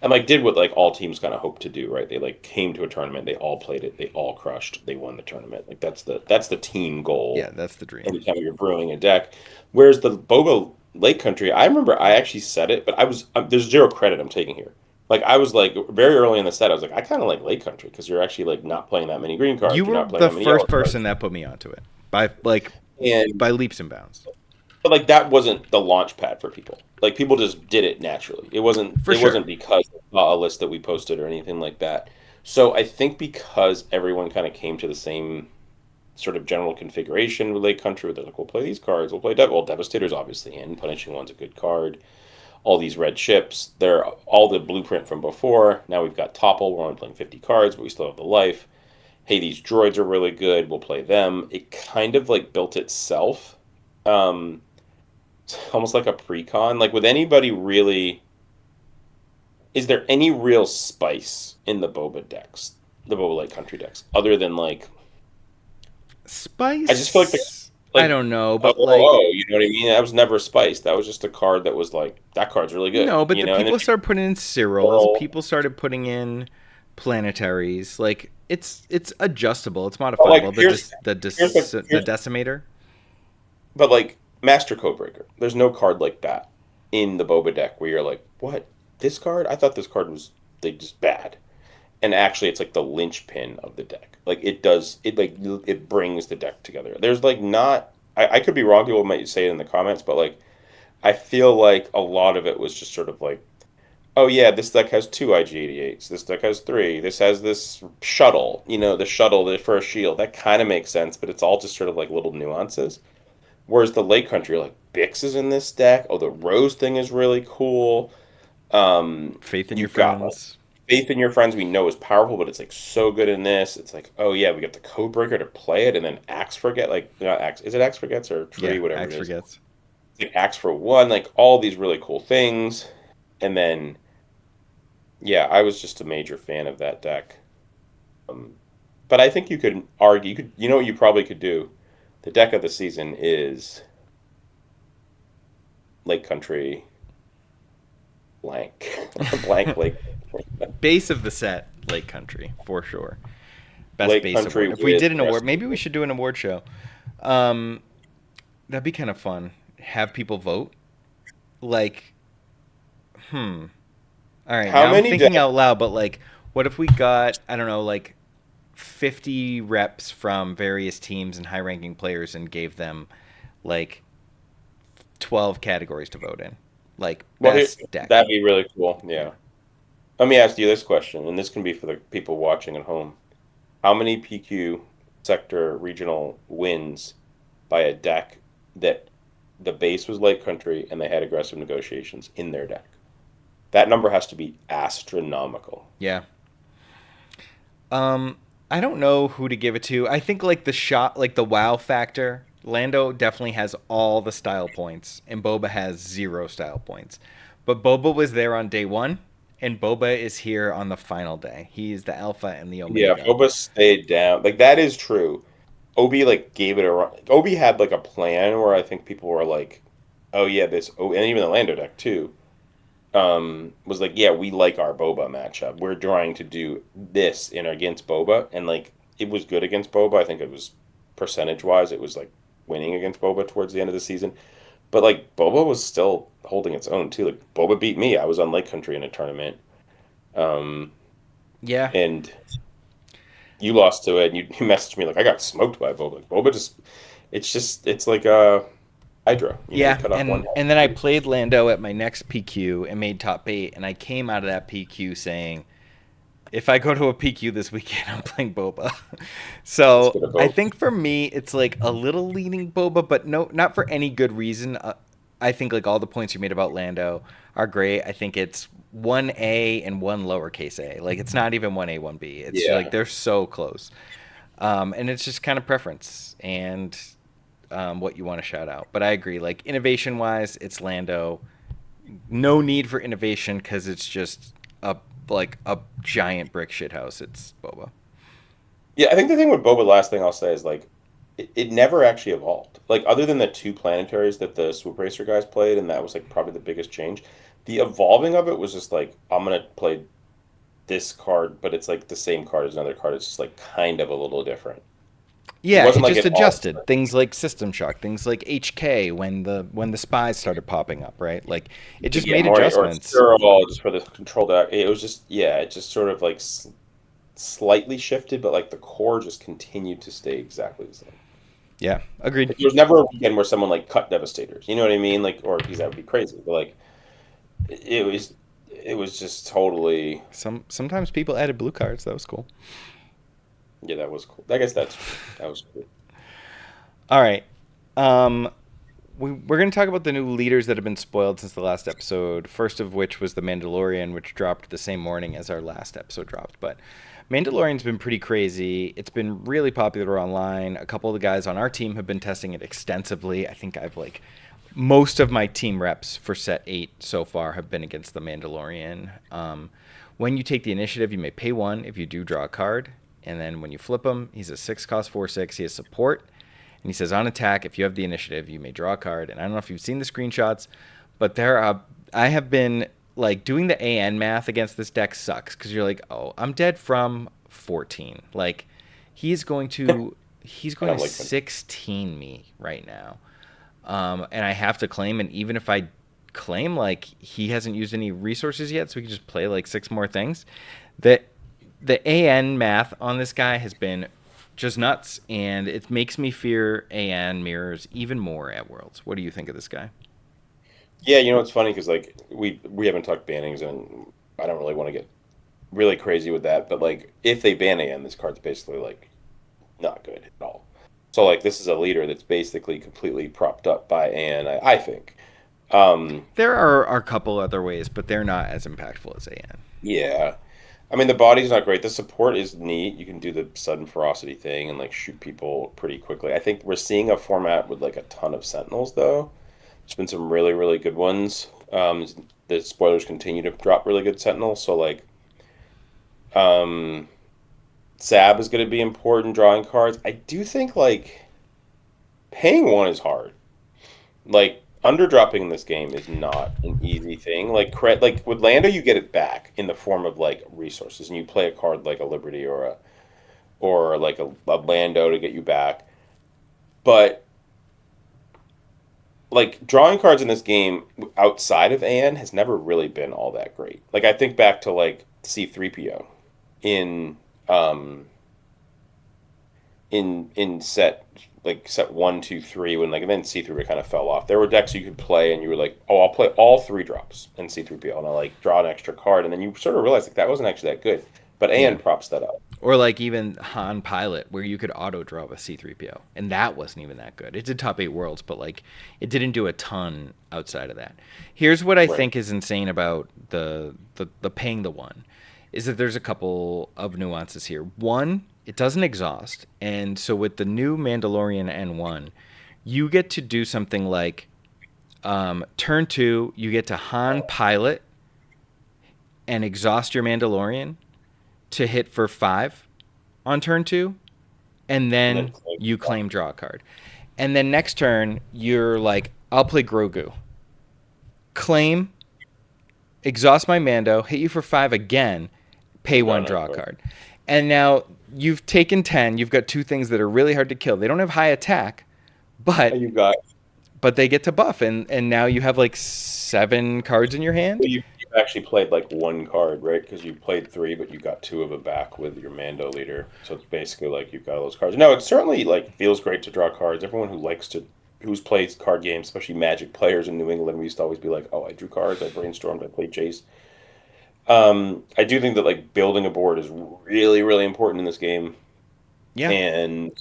And like did what like all teams kind of hope to do, right? They like came to a tournament, they all played it, they all crushed, they won the tournament. Like that's the team goal. Yeah, that's the dream. Anytime you're brewing a deck, whereas the Boba Lake Country, I remember I actually said it, but there's zero credit I'm taking here. Like I was like very early in the set, I was like, I kind of like Lake Country because you're actually like not playing that many green You cards, you're were not playing the that many yellow first person cards, that put me onto it by like and by leaps and bounds. but like that wasn't the launch pad for people. Like people just did it naturally. It wasn't For it sure. wasn't because they saw a list that we posted or anything like that. So I think because everyone kind of came to the same sort of general configuration with Lake Country, where they're like, we'll play these cards, we'll play well, Devastator's obviously in, Punishing One's a good card. All these red ships, they're all the blueprint from before. Now we've got Topple, we're only playing 50 cards, but we still have the life. Hey, these droids are really good, we'll play them. It kind of like built itself. Um, Almost like a pre-con. Like, with anybody really, is there any real spice in the Boba decks, the Boba Lake Country decks, other than like, I just feel like Spice? I like, don't know, oh, but oh, like oh, you know what I mean? That was never spice. That was just a card that was like, that card's really good, no, but you the know? And then people started putting in Cyrils, people, people started putting in planetaries. Like it's adjustable, it's but like, modifiable. The here's decimator. but like, Master Codebreaker, there's no card like that in the Boba deck where you're like, what? This card? I thought this card was like just bad. And actually it's like the linchpin of the deck. Like it does it like it brings the deck together. There's like not I could be wrong, people might say it in the comments, but like I feel like a lot of it was just sort of like, oh yeah, this deck has two IG88s, this deck has three, this has this shuttle, the shuttle for a shield. That kind of makes sense, but it's all just sort of like little nuances. Whereas the Lake Country, like Bix is in this deck. Oh, the Rose thing is really cool. Faith in your You've got friends. Faith in Your Friends we know is powerful, but it's like so good in this. It's like, oh yeah, we got the Codebreaker to play it, and then Axe Forget, like not Axe, is it Axe Forgets or Tree, Yeah, whatever it Axe is. forgets. It's like Axe for one, like all these really cool things. And then yeah, I was just a major fan of that deck. Um, but I think you could argue, you know what you probably could do? The deck of the season is Lake Country blank. Blank Lake. Base of the set, Lake Country, for sure. Best Lake base Country award. If we with did an award, rest. maybe we should do an award show. Um, that'd be kind of fun. Have people vote. Like, all right, How now I'm many thinking decks? out loud, but like, what if we got, I don't know, like 50 reps from various teams and high ranking players and gave them like 12 categories to vote in? Like, Well, here, best deck. that'd be really cool. Yeah. Let me ask you this question, and this can be for the people watching at home. How many PQ sector regional wins by a deck that the base was Lake Country and they had aggressive negotiations in their deck? That number has to be astronomical. Yeah. Um, I don't know who to give it to. I think like the shot, like the wow factor. Lando definitely has all the style points, and Boba has zero style points. But Boba was there on day one, and Boba is here on the final day. He's the alpha and the Yeah, omega. Boba stayed down. Like that is true. Obi like gave it a run. Obi had like a plan where I think people were like, "Oh yeah, this." Oh, and even the Lando deck too. Was like, yeah, we like our Boba matchup. We're trying to do this in against Boba, and like it was good against Boba. I think it was percentage wise, it was like winning against Boba towards the end of the season. But like Boba was still holding its own too. Like Boba beat me. I was on Lake Country in a tournament, um, Yeah, and you lost to it. And you messaged me like I got smoked by Boba. Boba it's like a Hydra. You yeah, cut off one and then I played Lando at my next PQ and made top 8, and I came out of that PQ saying, if I go to a PQ this weekend, I'm playing Boba. Let's So get a I vote. think for me, it's like a little leaning Boba, but no, not for any good reason. I think like all the points you made about Lando are great. I think it's one A and one lowercase a. Like it's not even one A, one B. It's like Yeah. they're so close. And it's just kind of preference and what you want to shout out. But I agree. Like innovation wise, it's Lando. No need for innovation because it's just a like a giant brick shit house. It's Boba. Yeah, I think the thing with Boba, last thing I'll say is like it never actually evolved. Like other than the two planetaries that the Swoop Racer guys played, and that was like probably the biggest change. The evolving of it was just like I'm gonna play this card, but it's like the same card as another card. It's just like kind of a little different. It Yeah, it wasn't like just it all. adjusted things like System Shock, things like HK when the spies started popping up, right? Like it To just get made more or adjustments. Stirrall just for the control deck. It was just it just sort of like slightly shifted, but like the core just continued to stay exactly the same. Yeah, agreed. Like, there was never a weekend where someone like cut Devastators. You know what I mean? Like, or because that would be crazy. But like, it was it was just totally Sometimes people added blue cards. That was cool. yeah. That was cool. I guess that's true. That was cool. All right. Um, we're going to talk about the new leaders that have been spoiled since the last episode. First of which was the Mandalorian, which dropped the same morning as our last episode dropped. But Mandalorian's been pretty crazy. It's been really popular online. A couple of the guys on our team have been testing it extensively. I think I've like most of my team reps for set 8 so far have been against the Mandalorian. When you take the initiative, you may pay 1 if you do draw a card. And then when you flip him, he's a 6 cost 4/6. He has support. And he says, on attack, if you have the initiative, you may draw a card. And I don't know if you've seen the screenshots, but I have been like doing the AN math against this deck sucks because you're like, oh, I'm dead from 14. Like he's going to I don't like them. 16 me right now. And I have to claim, and even if I claim like he hasn't used any resources yet, so we can just play like 6 more things. The the AN math on this guy has been just nuts, and it makes me fear AN mirrors even more at Worlds. What do you think of this guy? Yeah, you know it's funny because like we haven't talked bannings, and I don't really want to get really crazy with that. But like, if they ban AN, this card's basically like not good at all. So like, this is a leader that's basically completely propped up by AN. I think. Um, There are a couple other ways, but they're not as impactful as AN. yeah. I mean, the body's not great. The support is neat. You can do the sudden ferocity thing and like shoot people pretty quickly. I think we're seeing a format with like a ton of sentinels, though. There's been some really, really good ones. The spoilers continue to drop really good sentinels. So like, um, Sab is going to be important. Drawing cards. I do think like paying 1 is hard. Like underdropping in this game is not an easy thing. Like with Lando, you get it back in the form of like resources, and you play a card like a Liberty or like a Lando to get you back. But like drawing cards in this game outside of AN has never really been all that great. Like I think back to like C3PO in um in set 1, 2, 3 when like and then C3 kind of fell off. There were decks you could play and you were like, oh, I'll play all 3 drops in C3PO and I'll like draw an extra card and then you sort of realize like that wasn't actually that good. But Yeah. AN props that up. Or like even Han Pilot, where you could auto draw with C3PO, and that wasn't even that good. It did top 8 worlds, but like it didn't do a ton outside of that. Here's what I Right. think is insane about the paying the 1, is that there's a couple of nuances here. One, it doesn't exhaust, and so with the new Mandalorian N1, you get to do something like turn 2, you get to Han Pilot and exhaust your Mandalorian to hit for 5 on turn 2, and And then then you claim draw a card. And then next turn, you're like, I'll play Grogu. Claim, exhaust my Mando, hit you for 5 again, pay 1, draw a card. And now you've taken 10. You've got 2 things that are really hard to kill. They don't have high attack, but You got they get to buff, and now you have like 7 cards in your hand. you actually played like 1 card, right? Because you played 3, but you got 2 of it back with your Mando leader. So it's basically like you've got all those cards. No, it certainly like feels great to draw cards. Everyone who's played card games, especially Magic players in New England, we used to always be like, "Oh, I drew cards, I brainstormed, I played Chase." I do think that like building a board is really, really important in this game, Yeah. and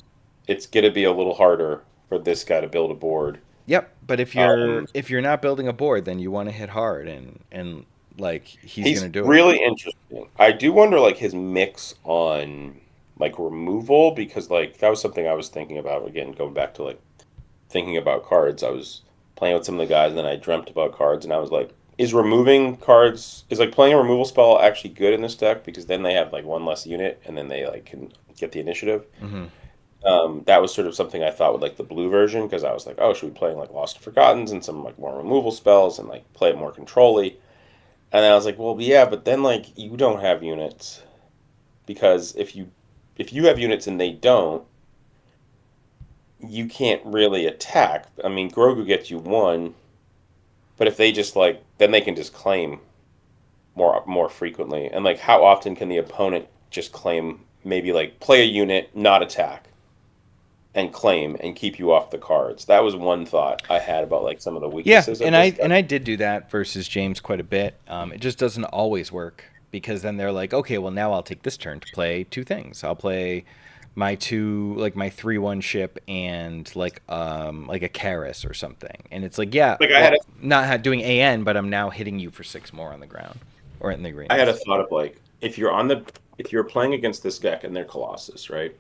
it's gonna be a little harder for this guy to build a board. Yep, but if you're Um, if you're not building a board, then you want to hit hard, and like he's he's gonna do it. really interesting. I do wonder like his mix on like removal because like that was something I was thinking about again, going back to like thinking about cards. I was playing with some of the guys, and then I dreamt about cards, and I was like, is removing cards is like playing a removal spell actually good in this deck because then they have like 1 less unit, and then they like can get the initiative. Hmm. That was sort of something I thought with like the blue version because I was like, oh, should we play like Lost and Forgottens and some like more removal spells and like play it more controlly? And then I was like, well, yeah, but then like you don't have units because if you have units and they don't, you can't really attack. I mean, Grogu gets you one, but if they just like, then they can just claim more frequently. And like, how often can the opponent just claim? Maybe like play a unit, not attack, and claim and keep you off the cards. That was one thought I had about like some of the Yeah, weaknesses of and this I deck. did do that versus James quite a bit. It just doesn't always work because then they're like, okay, well now I'll take this turn to play two things. I'll play my two like my 3/1 ship and like a Karis or something. And it's like, yeah, Like well, not doing AN, but I'm now hitting you for 6 more on the ground or in the I had a arenas. thought of like if you're playing against this deck and they're Colossus, right?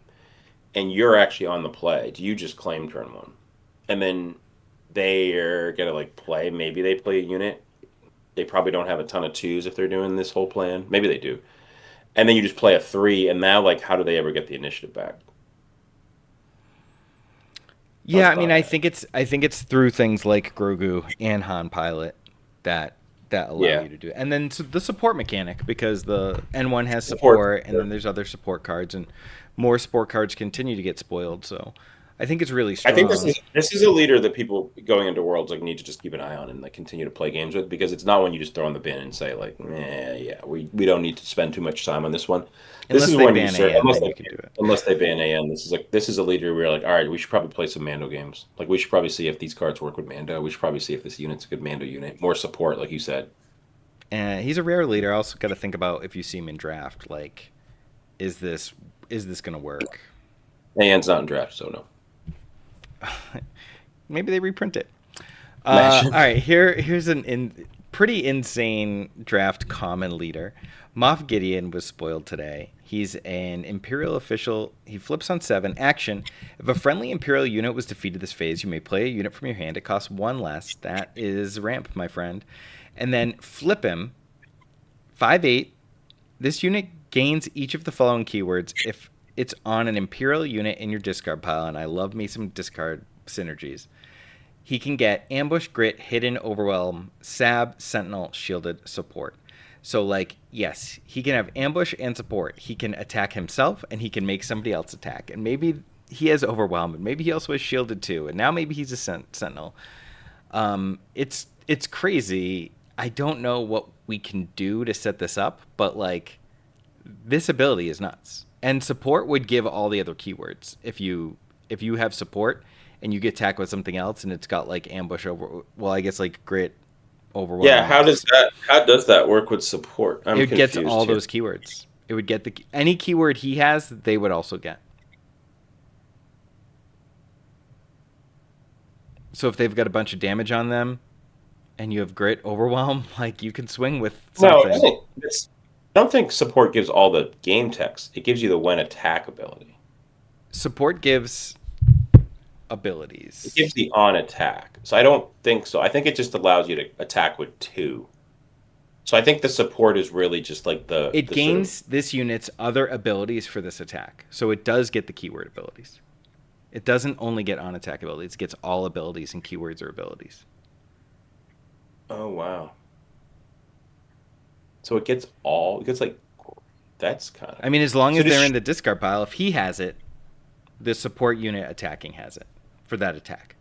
And you're actually on the play, do you just claim turn one? And then they're gonna like play. Maybe they play a unit. They probably don't have a ton of twos if they're doing this whole plan. Maybe they do. And then you just play a three, and now like how do they ever get the initiative back? That was Yeah, a I mean, thought I had. I think it's through things like Grogu and Han Pilot that allow Yeah. you to do it. And then the support mechanic because the N1 has Support. support and then there's other support cards and more support cards continue to get spoiled. So I think it's really I think strong. this is a leader that people going into worlds like need to just keep an eye on and like continue to play games with because it's not one you just throw in the bin and say like, yeah, we don't need to spend too much time on this one. This Unless is they when you ban start AN, then you can do it. unless they ban AN. This is a leader where you're like, all right, we should probably play some Mando games. Like we should probably see if these cards work with Mando. We should probably see if this unit's a good Mando unit. More support, like you said. And he's a rare leader. I also got to think about if you see him in draft, like, is this going to work? AN's not in draft, so no. Maybe they reprint it. Imagine. All right, here's pretty insane draft common leader. Moff Gideon was spoiled today. He's an Imperial official. He flips on 7. Action. If a friendly Imperial unit was defeated this phase, you may play a unit from your hand. It costs 1 less. That is ramp, my friend. And then flip him. 5/8. This unit gains each of the following keywords if it's on an Imperial unit in your discard pile, and I love me some discard synergies. He can get ambush, grit, hidden, overwhelm, sab, sentinel, shielded, support. So like, yes, he can have ambush and support. He can attack himself and he can make somebody else attack. And maybe he has overwhelm and maybe he also has shielded too. And now maybe he's a sentinel. It's crazy. I don't know what we can do to set this up, but like this ability is nuts. And support would give all the other keywords. If you have support and you get attacked with something else and it's got like ambush over well, I guess like grit, Yeah, overwhelm. how does that work with support? I'm It gets confused all here. those keywords. It would get any keyword he has, they would also get. So if they've got a bunch of damage on them and you have grit, overwhelm, like you can swing with No, it something. doesn't. I don't think support gives all the game text. It gives you the when attack ability. Support gives It abilities. gives the on attack. So I don't think so. I think it just allows you to attack with two. So I think the support is really just like It the sort of gains this unit's other abilities for this attack. So it does get the keyword abilities. It doesn't only get on attack abilities, it gets all abilities and keywords or abilities. oh wow. So it gets like that's kind of I mean, as long so as they're just in the discard pile, if he has it, the support unit attacking has it for that attack.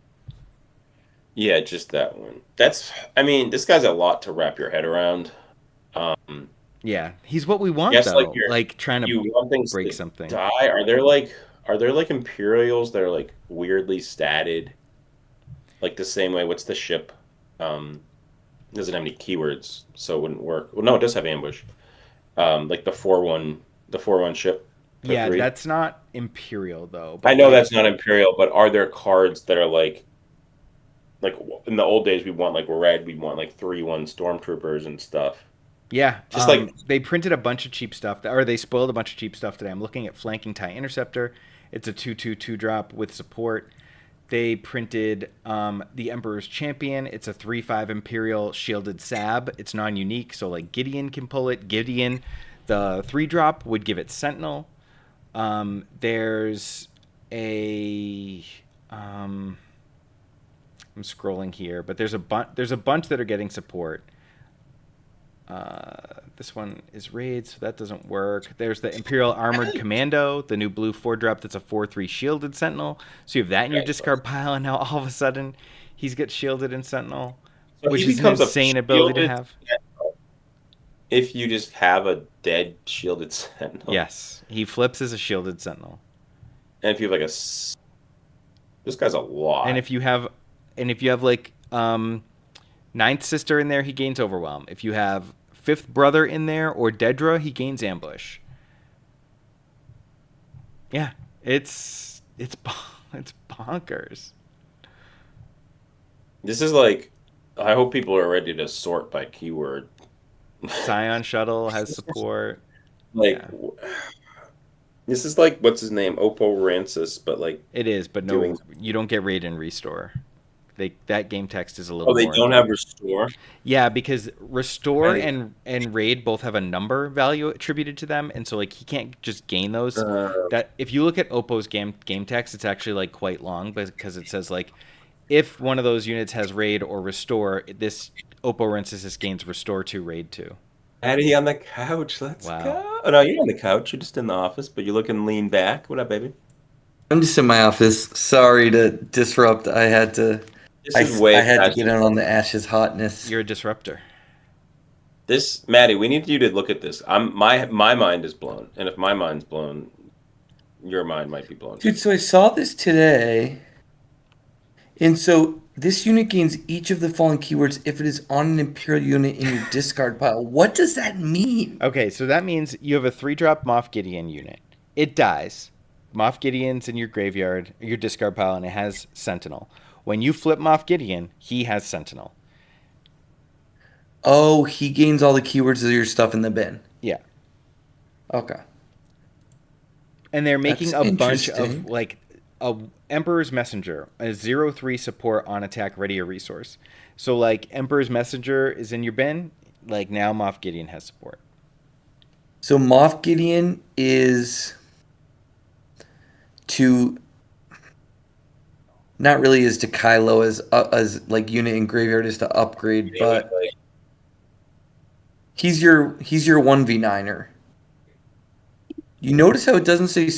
yeah, just that one. That's I mean, this guy's a lot to wrap your head around. Um Yeah, he's what we want Yes, like though. Like trying to you want things break to something. die. Are there like Imperials that are like weirdly statted? Like the same way, what's the ship? Um it doesn't have any keywords, so it wouldn't work. Well, no, it does have ambush. Like the 4/1 ship for Yeah, 3. that's not Imperial though, I but know like that's not Imperial, but are there cards that are like in the old days we want like red, we want like 3/1 stormtroopers and stuff. yeah, Just like they printed a bunch of cheap stuff, or they spoiled a bunch of cheap stuff today. I'm looking at Flanking TIE Interceptor. It's a 2/2 drop with support. They printed the Emperor's Champion. It's a 3/5 Imperial shielded Sab. It's non-unique, so like Gideon can pull it. Gideon, the 3 drop would give it Sentinel. There's a I'm scrolling here, but there's a bunch that are getting support. This one is raid, so that doesn't work. There's the Imperial Armored Commando, the new blue 4-drop that's a 4/3 shielded Sentinel. So you have that in your discard pile, and now all of a sudden he's got shielded in Sentinel, So which he is an becomes a insane ability to shielded have. Sentinel if you just have a dead shielded Sentinel. Yes, he flips as a shielded Sentinel. And if you have like this guy's a lot. And if you have like Ninth Sister in there, he gains Overwhelm. If you have Fifth Brother in there or Dedra, he gains Ambush. Yeah, it's bonkers. This is like, I hope people are ready to sort by keyword. Scion Shuttle has support. Like, this is like, what's his name? Oppo Rancis, but like. It is, but no, you don't get raid and restore. That game text is a little. Oh, they more don't have restore. Yeah, because restore and raid both have a number value attributed to them, and so like he can't just gain those. That if you look at Oppo's game text, it's actually like quite long, because it says like if one of those units has raid or restore, this Oppo Rensis gains restore to raid 2. Addy on the couch. Let's go. Oh, no, you're on the couch. You're just in the office, but you're looking lean back. What up, baby? I'm just in my office. Sorry to disrupt. I had to. I had to get in on the Ash's hotness. You're a disruptor. Maddie, we need you to look at this. My mind is blown, and if my mind's blown, your mind might be blown. Dude, so I saw this today, and so this unit gains each of the following keywords if it is on an Imperial unit in your discard pile. What does that mean? Okay, so that means you have a 3-drop Moff Gideon unit. It dies. Moff Gideon's in your graveyard, your discard pile, and it has Sentinel. When you flip Moff Gideon, he has Sentinel. Oh, he gains all the keywords of your stuff in the bin. Yeah. Okay. And they're making a bunch of, like, a Emperor's Messenger, a 0/3 support on attack, ready, or resource. So, like, Emperor's Messenger is in your bin. Like, now Moff Gideon has support. So Moff Gideon is to... Not really as to Kylo as like unit in graveyard is to upgrade, but he's your 1v9er. You notice how it doesn't say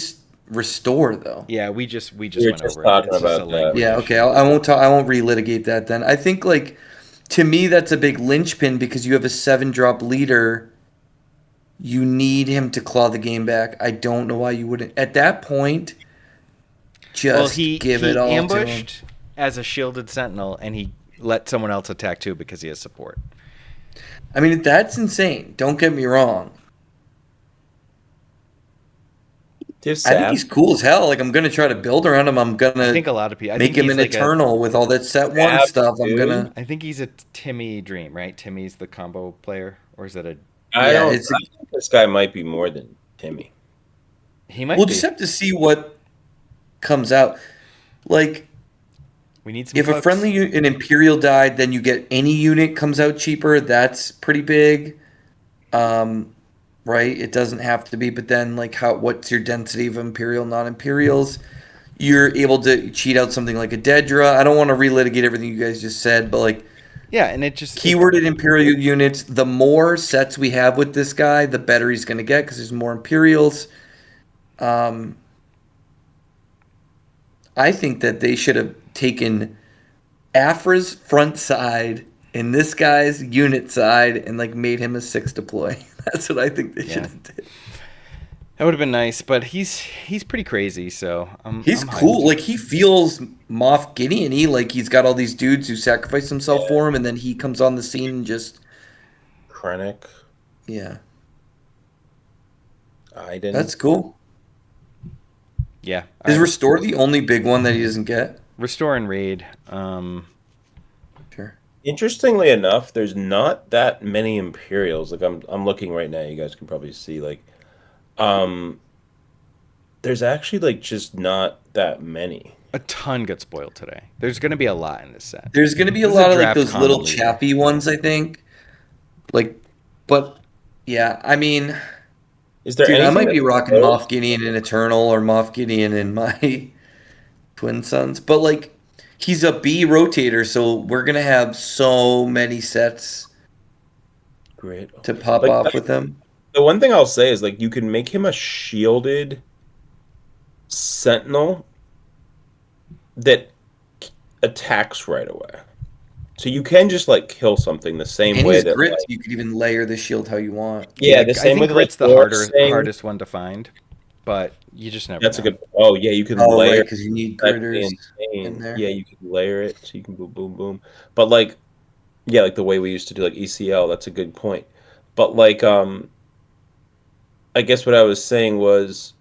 restore though? Yeah, we just went over talking about that. Yeah, okay. I won't relitigate that then. I think like to me that's a big linchpin because you have a 7-drop leader. You need him to claw the game back. I don't know why you wouldn't at that point. Just give it all ambushed to him. As a shielded Sentinel, and he let someone else attack too because he has support. I mean, that's insane. Don't get me wrong. I think he's cool as hell. Like, I'm going to try to build around him. I'm going to I think a lot of people make him an Eternal with all that set 1 stuff. I think he's a Timmy Dream, right? Timmy's the combo player. Or is that a... I think this guy might be more than Timmy. He might We'll be. just have to see what comes out. Like, we need some if cooks. a friendly an Imperial died, then you get any unit comes out cheaper. That's pretty big, right? It doesn't have to be, but then like what's your density of Imperial, non-Imperials? You're able to cheat out something like a Dedra. I don't want to relitigate everything you guys just said, but like, yeah, and it just keyworded Imperial units. The more sets we have with this guy, the better he's going to get because there's more Imperials. I think that they should have taken Afra's front side and this guy's unit side and like made him a 6 deploy. That's what I think they should have did. That would have been nice, but he's pretty crazy. So he's cool. Like he feels Moff Gideon-y. Like he's got all these dudes who sacrifice himself for him, and then he comes on the scene and just Krennic. Yeah. That's cool. Yeah. Is Restore the only big one that he doesn't get? Restore and Raid. Sure. Interestingly enough, there's not that many Imperials. Like I'm looking right now. You guys can probably see like, there's actually like just not that many. A ton got spoiled today. There's going to be a lot in this set. There's going to be a lot of like those little chappy ones, I think. Like, but yeah, I mean, is there? I might be rocking Moff Gideon in Eternal or Moff Gideon in my Twin Sons, but like, he's a B rotator, so we're gonna have so many sets Great. to pop Like off with him. the one thing I'll say is like you can make him a shielded sentinel that attacks right away. So you can just like kill something the same And way he's that grit, like you could even layer the shield how you want. yeah, Yeah, the I same way think that like grit's the Aura saying hardest one to find, but you just never that's a know. good. Oh yeah, you can Oh, right, layer because you need exactly gritters in insane. there. Yeah, you can layer it so you can boom boom boom. But like yeah, like the way we used to do like ECL, that's a good point. But like I guess what I was saying was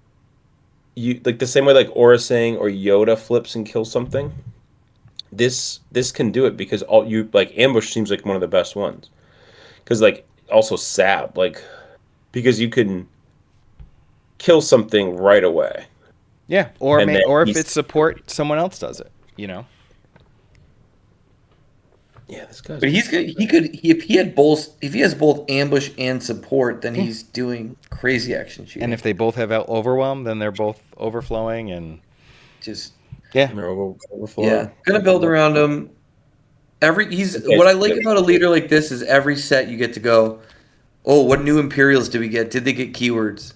you like the same way like Aura saying or Yoda flips and kills something. This can do it because all you like ambush seems like one of the best ones because like also sab like because you can kill something right away Yeah, and then or if he's it's support, someone else does it. You know. yeah this guy's But he's good. If he had both, if he has both ambush and support, then Yeah. he's doing crazy action And if shooting. they both have overwhelm, then they're both overflowing, and Just yeah, they're overflowing. yeah, gonna build around him. He's Okay, what I so like about a leader like this is every set you get to go. Oh, what new Imperials did we get? Did they get keywords?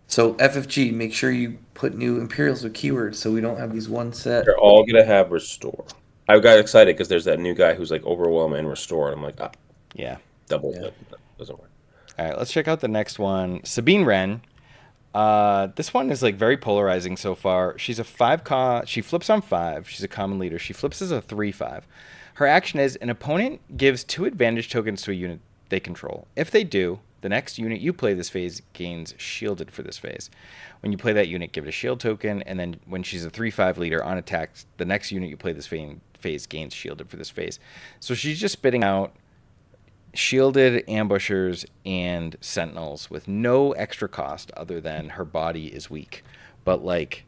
So FFG, make sure you put new Imperials with keywords so we don't have these one set. they're all gonna have restore. I got excited because there's that new guy who's like overwhelm and restore, and I'm like, ah, yeah. double Yeah. that doesn't work. All right, let's check out the next one. Sabine Wren. This one is like very polarizing so far. She's a 5 she flips on 5. She's a common leader. She flips as a 3/5. Her action is an opponent gives 2 advantage tokens to a unit they control. If they do, the next unit you play this phase gains shielded for this phase. When you play that unit, give it a shield token, and then when she's a 3/5 leader on attack, the next unit you play this phase gains shielded for this phase. So she's just spitting out shielded ambushers and sentinels with no extra cost other than her body is weak. But like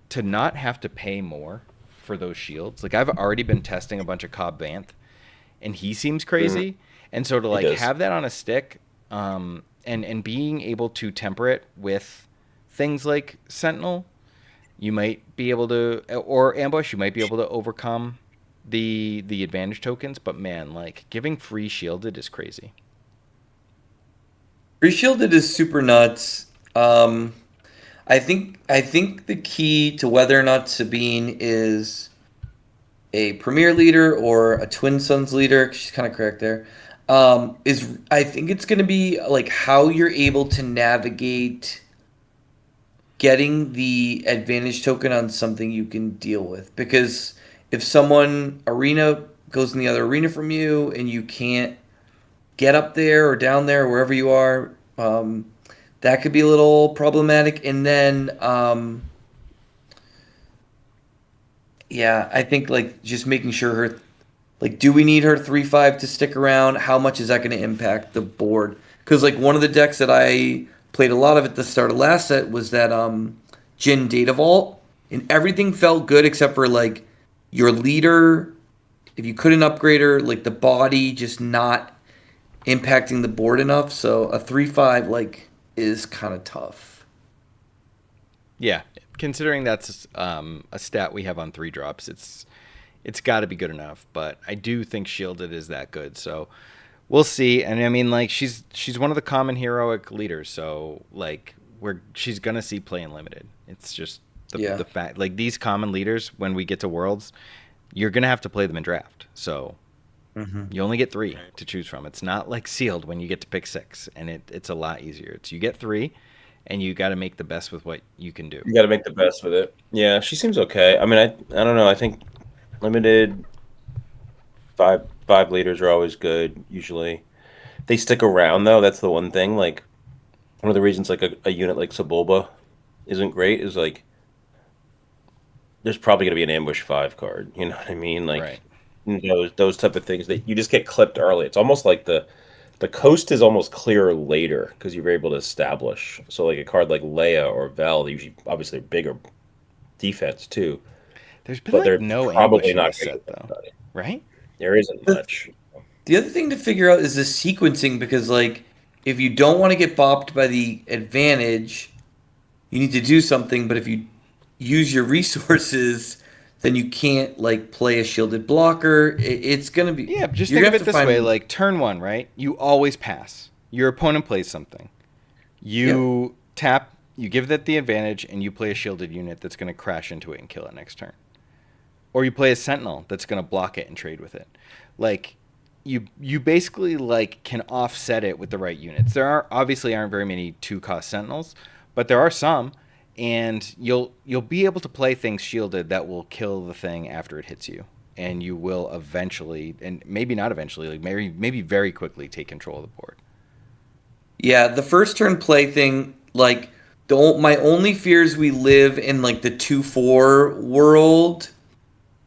to not have to pay more for those shields, like I've already been testing a bunch of Cobb Vanth and he seems crazy. And so to He like does. have that on a stick, and being able to temper it with things like Sentinel, you might be able to, or ambush, you might be able to overcome the advantage tokens. But man, like giving free shielded is crazy. Reshielded is super nuts. I think the key to whether or not Sabine is a premier leader or a Twin Sons leader, 'cause she's kind of correct there, is I think it's going to be like how you're able to navigate getting the advantage token on something you can deal with. Because if someone arena goes in the other arena from you and you can't get up there or down there or wherever you are, that could be a little problematic. And then, yeah, I think like just making sure her, like, do we need her 3/5 to stick around? How much is that going to impact the board? Because like one of the decks that I played a lot of at the start of last set was that Jin Data Vault, and everything felt good except for like your leader. If you couldn't upgrade her, like the body just not impacting the board enough. So a 3/5 like is kind of tough. Yeah, considering that's a stat we have on 3 drops, it's got to be good enough. But I do think shielded is that good, so we'll see. And I mean, like she's one of the common heroic leaders, so like she's gonna see play in limited. It's just Yeah. the fact, like these common leaders, when we get to worlds, you're gonna have to play them in draft. So you only get 3 to choose from. It's not like sealed when you get to pick 6, and it's a lot easier. It's you get 3, and you got to make the best with what you can do. You got to make the best with it. Yeah, she seems okay. I mean, I don't know. I think limited five liters are always good. Usually, they stick around though. That's the one thing. Like one of the reasons like a unit like Sebulba isn't great is like there's probably gonna be an ambush 5 card. You know what I mean? Right. Like those type of things that you just get clipped early. It's almost like the coast is almost clearer later because you're able to establish. So like a card like Leia or Vel, they usually obviously bigger defense too, There's been but like they're no ambush probably in not this great set with though, everybody. right? There isn't much. The other thing to figure out is the sequencing because like if you don't want to get bopped by the advantage, you need to do something. But if you use your resources then you can't like play a shielded blocker. It's gonna be Yeah, just you're think of gonna it have to this find way: like turn one, right? You always pass. Your opponent plays something. You tap. You give that the advantage, and you play a shielded unit that's going to crash into it and kill it next turn. Or you play a sentinel that's going to block it and trade with it. Like you basically like can offset it with the right units. There aren't very many 2-cost sentinels, but there are some, and you'll be able to play things shielded that will kill the thing after it hits you, and you will eventually, and maybe not eventually, like maybe very quickly take control of the board. Yeah, the first turn play thing, like my only fear is we live in like the 2/4 world.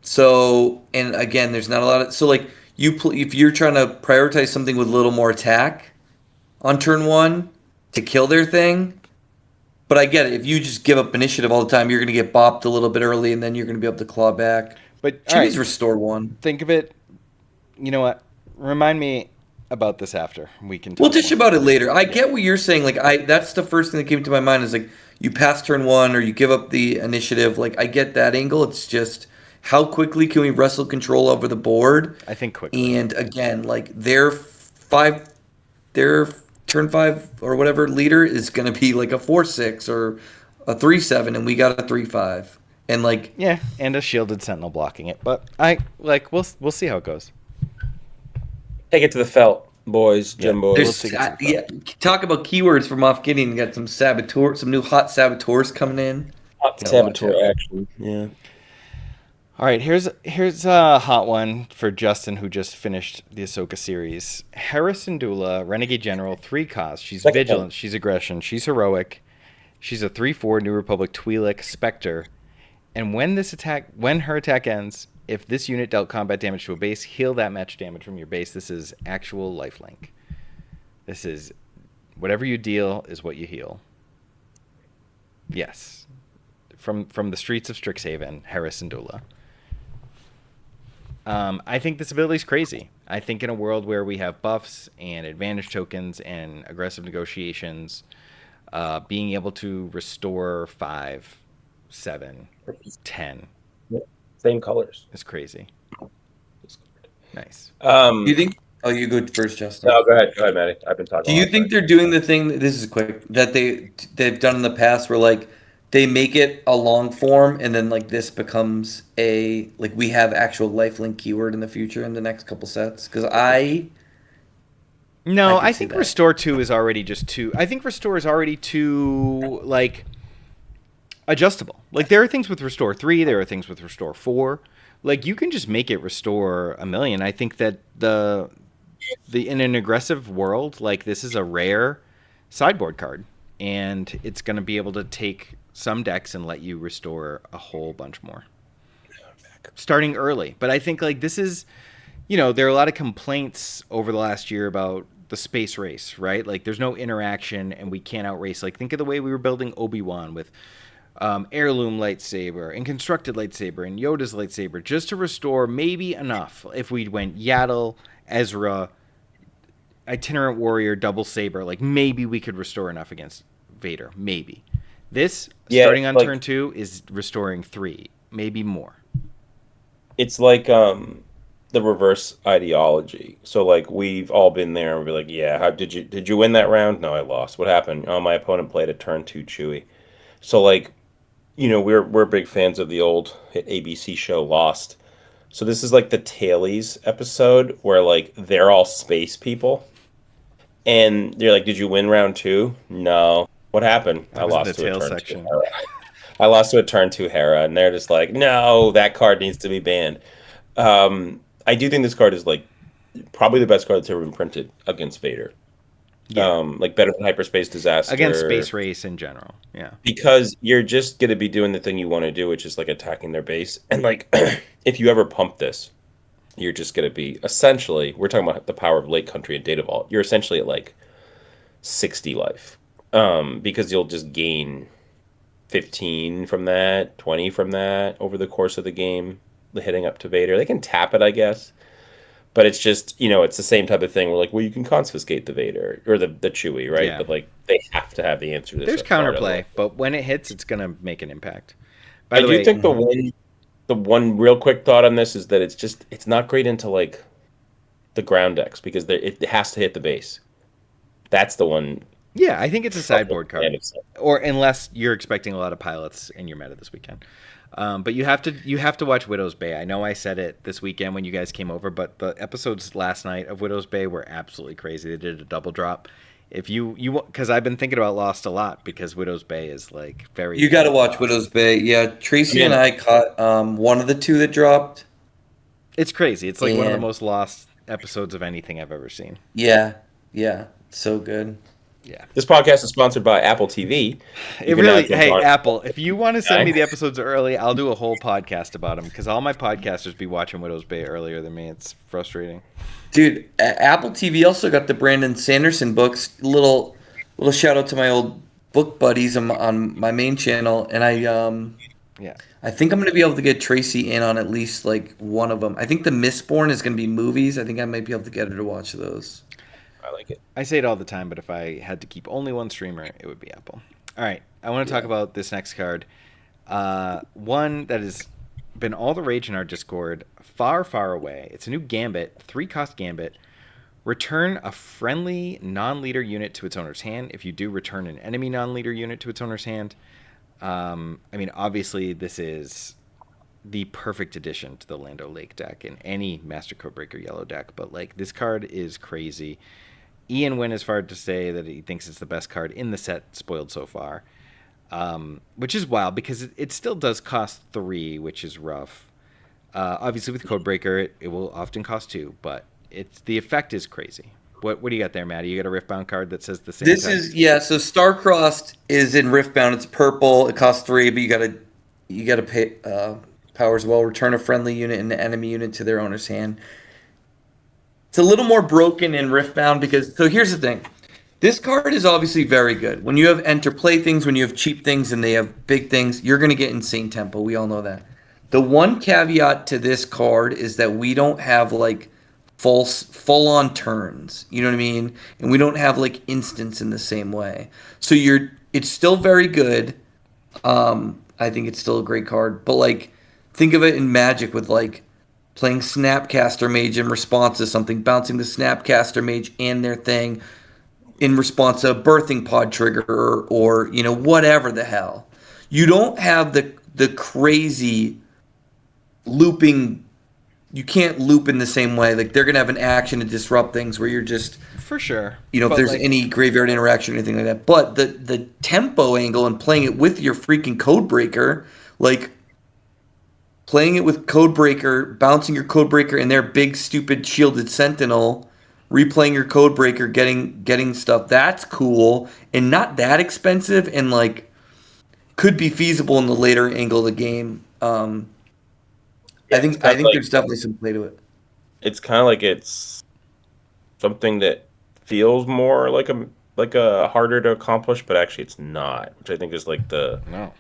So, and again, there's not a lot of so like if you're trying to prioritize something with a little more attack on turn one to kill their thing. But I get it. If you just give up initiative all the time, you're going to get bopped a little bit early, and then you're going to be able to claw back. But all Chewie's right, restore one. think of it. You know what? Remind me about this after we can talk. We'll dish more. about it later. I get what you're saying. Like that's the first thing that came to my mind is like you pass turn one or you give up the initiative. Like I get that angle. It's just how quickly can we wrestle control over the board? I think quickly. And again, like their turn 5 or whatever leader is going to be like a 4/6 or a 3/7, and we got a 3/5. And like Yeah, and a shielded sentinel blocking it. But we'll see how it goes. Take it to the felt, boys, Yeah. Jim boys. there's We'll see it yeah, talk about keywords from Moff Gideon. Got some new hot saboteurs coming in. Hot Gotta watch saboteur out. action. Yeah. All right, here's a hot one for Justin, who just finished the Ahsoka series. Hera Syndulla, Renegade General, 3-cost. She's Second vigilant. one. She's aggression. She's heroic. She's a 3/4 New Republic Twi'lek Spectre. And when her attack ends, if this unit dealt combat damage to a base, heal that match damage from your base. This is actual lifelink. This is whatever you deal is what you heal. Yes, from the streets of Strixhaven, Hera Syndulla. I think this ability is crazy. I think in a world where we have buffs and advantage tokens and aggressive negotiations, being able to restore 5, 7, 10 Same colors. is crazy. Nice. Do you think? Oh, you go first, Justin. No, go ahead, Maddie. I've been talking. Do you think they're doing the thing? This is quick that they've done in the past, where like they make it a long form, and then like this becomes like we have actual lifelink keyword in the future in the next couple sets? Because No, I can I see think that. Restore 2 is already just too. I think Restore is already too like adjustable. Like there are things with Restore 3, there are things with Restore 4. Like you can just make it restore 1,000,000. I think that the in an aggressive world, like this is a rare sideboard card, and it's going to be able to take some decks and let you restore a whole bunch more starting early. But I think like this is, there are a lot of complaints over the last year about the space race, right? Like there's no interaction and we can't outrace. Like think of the way we were building Obi-Wan with heirloom lightsaber and constructed lightsaber and Yoda's lightsaber just to restore maybe enough. If we went Yaddle, Ezra, itinerant warrior, double saber, like maybe we could restore enough against Vader. Maybe. This, starting on turn 2, is restoring 3, maybe more. It's like the reverse ideology. So like we've all been there and we're like, yeah, how did you win that round? No, I lost. What happened? Oh, my opponent played a turn 2 Chewie. So like, we're big fans of the old hit ABC show Lost. So this is like the Tailies episode where like they're all space people. And they're like, did you win round 2? No. What happened? I lost to a turn 2 Hera. I lost to a turn 2 Hera, and they're just like, no, that card needs to be banned. I do think this card is like probably the best card that's ever been printed against Vader. Yeah. Like better than Hyperspace Disaster. Against Space Race in general. Yeah. Because you're just going to be doing the thing you want to do, which is like attacking their base. And like, if you ever pump this, you're just going to be essentially, we're talking about the power of Lake Country and Data Vault. You're essentially at like 60 life. Because you'll just gain 15 from that, 20 from that over the course of the game, hitting up to Vader. They can tap it, I guess. But it's just, it's the same type of thing where like, well, you can confiscate the Vader or the Chewie, right? Yeah. But like, they have to have the answer to this. There's counterplay, but when it hits, it's going to make an impact. By I the do way, think the win the one real quick thought on this is that it's not great into like the ground decks because it has to hit the base. That's the one. Yeah, I think it's a sideboard card, Random stuff. or unless you're expecting a lot of pilots in your meta this weekend. But you have to watch Widow's Bay. I know I said it this weekend when you guys came over, but the episodes last night of Widow's Bay were absolutely crazy. They did a double drop. If you because I've been thinking about Lost a lot because Widow's Bay is like very. You got to watch Widow's Bay. Yeah, Tracy and I caught one of the two that dropped. It's crazy. It's like one of the most lost episodes of anything I've ever seen. Yeah, so good. Yeah. This podcast is sponsored by Apple TV. Hey, Apple, if you want to send me the episodes early, I'll do a whole podcast about them because all my podcasters be watching Widow's Bay earlier than me. It's frustrating. Dude, Apple TV also got the Brandon Sanderson books. Little shout out to my old book buddies on my main channel, and I think I'm going to be able to get Tracy in on at least like one of them. I think the Mistborn is going to be movies. I think I might be able to get her to watch those. I like it. I say it all the time, but if I had to keep only one streamer, it would be Apple. All right, I want to talk about this next card. One that has been all the rage in our Discord, Far, Far Away. It's a new Gambit, 3-cost Gambit. Return a friendly non-leader unit to its owner's hand. If you do, return an enemy non-leader unit to its owner's hand. I mean, obviously, this is the perfect addition to the Lando Lake deck in any Master Codebreaker yellow deck, but like this card is crazy. Ian went as far to say that he thinks it's the best card in the set spoiled so far, which is wild because it still does cost 3, which is rough. Obviously, with Codebreaker, it will often cost 2, but the effect is crazy. What do you got there, Maddie? You got a Riftbound card that says the same. This is so Starcrossed is in Riftbound. It's purple. It costs 3, but you gotta pay power as well. Return a friendly unit and an enemy unit to their owner's hand. It's a little more broken in Riftbound because here's the thing. This card is obviously very good. When you have enter play things, when you have cheap things and they have big things, you're going to get insane tempo. We all know that. The one caveat to this card is that we don't have like full on turns. You know what I mean? And we don't have like instants in the same way. So it's still very good. I think it's still a great card, but like think of it in Magic with like playing Snapcaster Mage in response to something, bouncing the Snapcaster Mage and their thing in response to a Birthing Pod trigger or whatever the hell. You don't have the crazy looping. You can't loop in the same way. Like they're gonna have an action to disrupt things where you're just for sure. If there's any graveyard interaction or anything like that. But the tempo angle and playing it with your freaking Codebreaker, like playing it with Codebreaker, bouncing your Codebreaker and their big stupid shielded Sentinel, replaying your Codebreaker, getting stuff. That's cool and not that expensive and like could be feasible in the later angle of the game. I think there's definitely some play to it. It's kind of like it's something that feels more like a harder to accomplish, but actually it's not, which I think is like the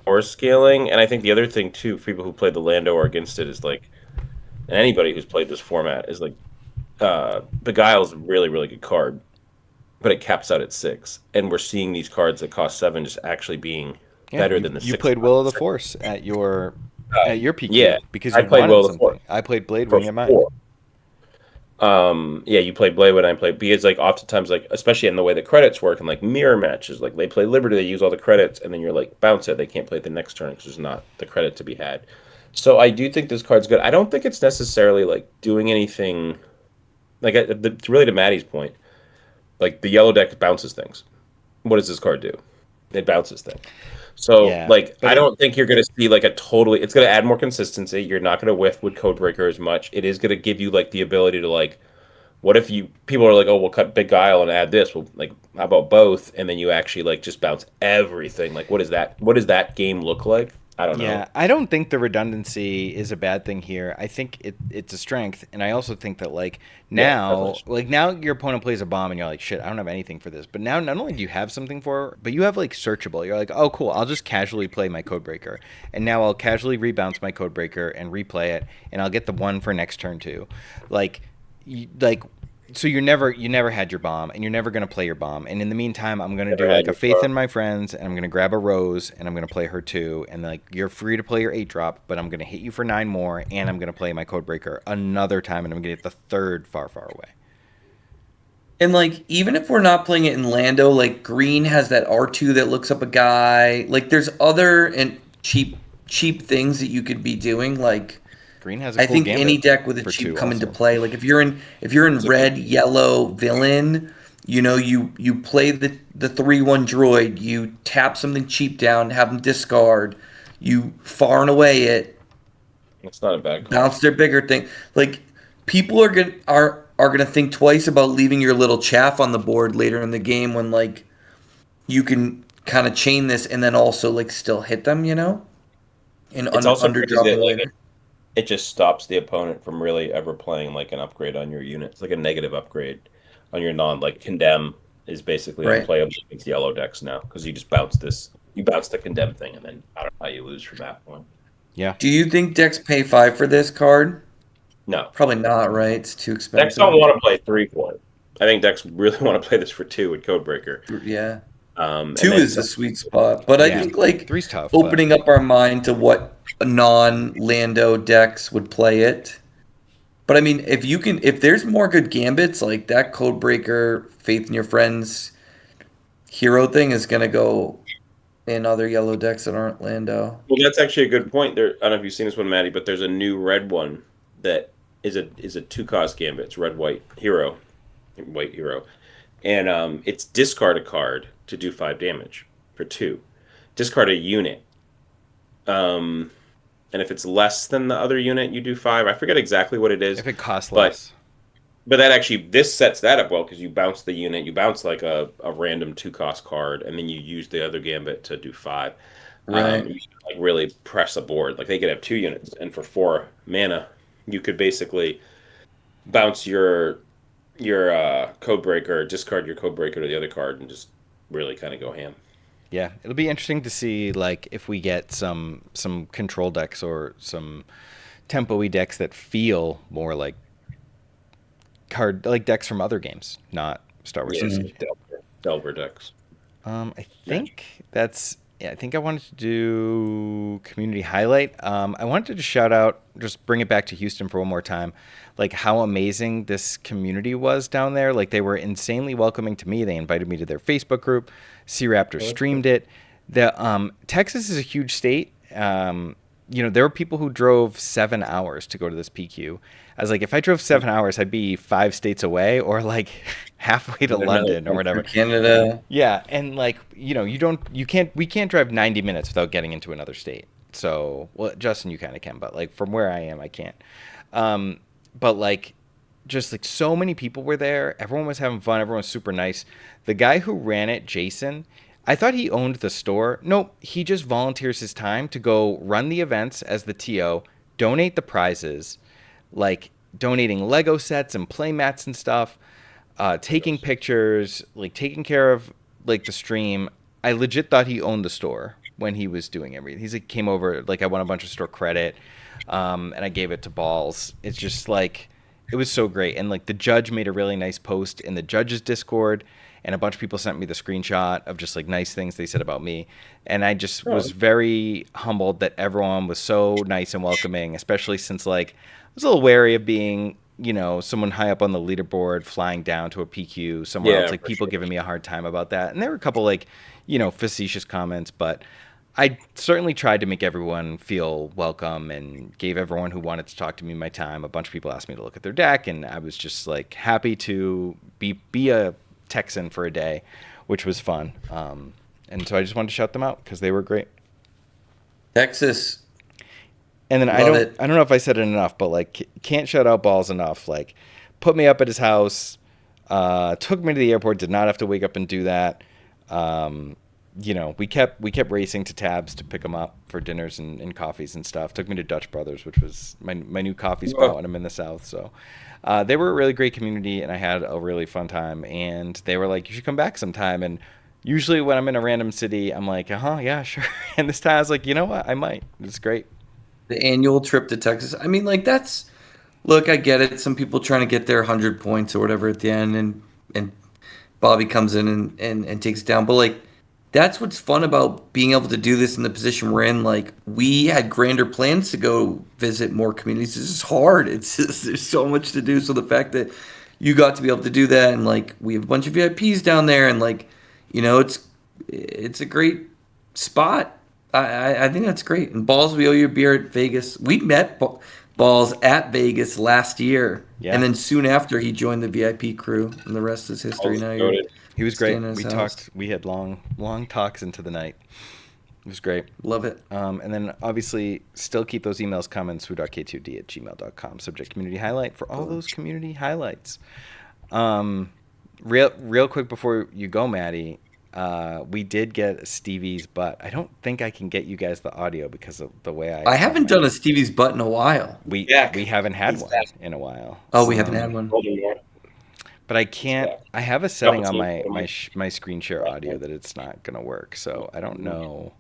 or scaling. And I think the other thing too, for people who played the Lando or against it, is like, and anybody who's played this format is like, Beguile is a really, really good card, but it caps out at 6, and we're seeing these cards that cost 7 just actually being better than the 6. You played Will of the Force at your PQ, yeah, because I you played wanted Will of the something. Force I played Blade Wing at mine. Yeah, you played Blade when I played, because like oftentimes, like especially in the way the credits work and like mirror matches, like they play Liberty, they use all the credits, and then you're like bounce it, they can't play it the next turn because there's not the credit to be had. So I do think this card's good. I don't think it's necessarily like doing anything. Like really to Maddie's point, like the yellow deck bounces things. What does this card do? It bounces things. So I don't think you're going to see like a totally. It's going to add more consistency. You're not going to whiff with Codebreaker as much. It is going to give you like the ability to like, what if people are like, oh, we'll cut Beguile and add this. Well, like how about both? And then you actually like just bounce everything. Like what is that? What does that game look like? I don't know. Yeah, I don't think the redundancy is a bad thing here. I think it's a strength, and I also think that now your opponent plays a bomb, and you're like, shit, I don't have anything for this. But now not only do you have something for it, but you have like searchable. You're like, oh, cool, I'll just casually play my Codebreaker, and now I'll casually rebounce my Codebreaker and replay it, and I'll get the 1 for next turn too. So you never had your bomb, and you're never gonna play your bomb. And in the meantime, I'm gonna Never do had like a your faith car. in my friends, and I'm gonna grab a rose, and I'm gonna play her too. And like you're free to play your 8-drop, but I'm gonna hit you for 9 more, and I'm gonna play my Codebreaker another time, and I'm gonna get the third far far away. And like even if we're not playing it in Lando, like green has that R2 that looks up a guy. Like there's other and cheap things that you could be doing. Like Green has a I cool think any gambit deck with a for cheap 2 come into also. play. Like if you're in It's a good red, yellow, villain, you play the 3/1 droid, you tap something cheap down, have them discard, you far and away it, It's not a bad call. bounce their bigger thing. Like people are gonna think twice about leaving your little chaff on the board later in the game when like you can kind of chain this and then also like still hit them, and It's also under crazy that dropping like later. it just stops the opponent from really ever playing like an upgrade on your unit. It's like a negative upgrade on your non like condemn is basically Right. unplayable against yellow decks now because you just bounce this, you bounce the condemn thing, and then I don't know how you lose from that point. Yeah. Do you think decks pay 5 for this card? No, Probably not, right? It's too decks don't expensive. want to play 3 for it. I think decks really want to play this for 2 with Codebreaker. Yeah. And 2 then is the sweet spot. But I Yeah. think like 3's tough, but opening up our mind to what non-Lando decks would play it. But I mean, if there's more good gambits, like that Codebreaker, Faith in Your Friends hero thing is gonna go in other yellow decks that aren't Lando. well, that's actually a good point. There, I don't know if you've seen this one, Maddie, but there's a new red one that is a 2 cost gambit. It's red white hero, and it's discard a card to do 5 damage for 2. Discard a unit, um, and if it's less than the other unit, you do 5. I forget exactly what it is, if it costs but less. that actually this sets that up well because you bounce the unit, you bounce like a random 2 cost card, and then you use the other gambit to do 5. Right. You can, like really press a board. Like they could have 2 units, and for 4 mana, you could basically bounce your Codebreaker, discard your Codebreaker to the other card, and just really kind of go ham. Yeah, it'll be interesting to see like if we get some control decks or some tempo-y decks that feel more like decks from other games, not Star Wars Yeah, Systems. Delver decks. I think that's yeah. I think I wanted to do community highlight. I wanted to just shout out, just bring it back to Houston for one more time, like how amazing this community was down there. Like they were insanely welcoming to me. They invited me to their Facebook group. C Raptor streamed it. The Texas is a huge state. There were people who drove 7 hours to go to this PQ. I was like, if I drove 7 hours, I'd be 5 states away or like halfway to London or whatever. Canada. Yeah, and like we can't drive 90 minutes without getting into another state. So, well, Justin, you kind of can, but like from where I am, I can't. But like, just like so many people were there. Everyone was having fun. Everyone was super nice. The guy who ran it, Jason, I thought he owned the store. Nope, he just volunteers his time to go run the events as the TO, donate the prizes, like donating Lego sets and play mats and stuff, taking pictures, like taking care of like the stream. I legit thought he owned the store when he was doing everything. He's like came over, like I won a bunch of store credit, and I gave it to Balls. It's just like it was so great. And like the judge made a really nice post in the judge's Discord, and a bunch of people sent me the screenshot of just like nice things they said about me. And I just was very humbled that everyone was so nice and welcoming, especially since like I was a little wary of being, someone high up on the leaderboard flying down to a PQ somewhere Yeah, else, like for people sure. giving me a hard time about that. And there were a couple like, facetious comments, but I certainly tried to make everyone feel welcome and gave everyone who wanted to talk to me my time. A bunch of people asked me to look at their deck, and I was just like happy to be a Texan for a day, which was fun. And so I just wanted to shout them out because they were great. Texas. And then Love it. I don't know if I said it enough, but like can't shout out Balls enough. Like put me up at his house, took me to the airport, did not have to wake up and do that. We kept racing to Tabs to pick him up for dinners and coffees and stuff. Took me to Dutch Brothers, which was my new coffee spot when I'm in the South. So they were a really great community, and I had a really fun time. And they were like, "You should come back sometime." And usually when I'm in a random city, I'm like, yeah, sure." And this time I was like, you know what, I might. It's great. The annual trip to Texas. I mean, like look, I get it. Some people trying to get their 100 points or whatever at the end, and Bobby comes in and takes it down. But like, that's what's fun about being able to do this in the position we're in. Like, we had grander plans to go visit more communities. It's just hard. It's just, there's so much to do. So the fact that you got to be able to do that, and like, we have a bunch of VIPs down there, and like, it's a great spot. I think that's great. And Balls, we owe you a beer at Vegas. We met Balls at Vegas last year, and then soon after he joined the VIP crew, and the rest is history. Now he was great. We talked. We had long talks into the night. It was great. Love it. And then obviously still keep those emails coming. SWU.k2d@gmail.com. Subject community highlight for all those community highlights. Real quick before you go, Maddie. We did get Stevie's butt. I don't think I can get you guys the audio because of the way I haven't done a Stevie's butt in a while. We haven't had one in a while. Oh, we haven't had one. But I can't. I have a setting on my screen share audio that it's not gonna work. So I don't know.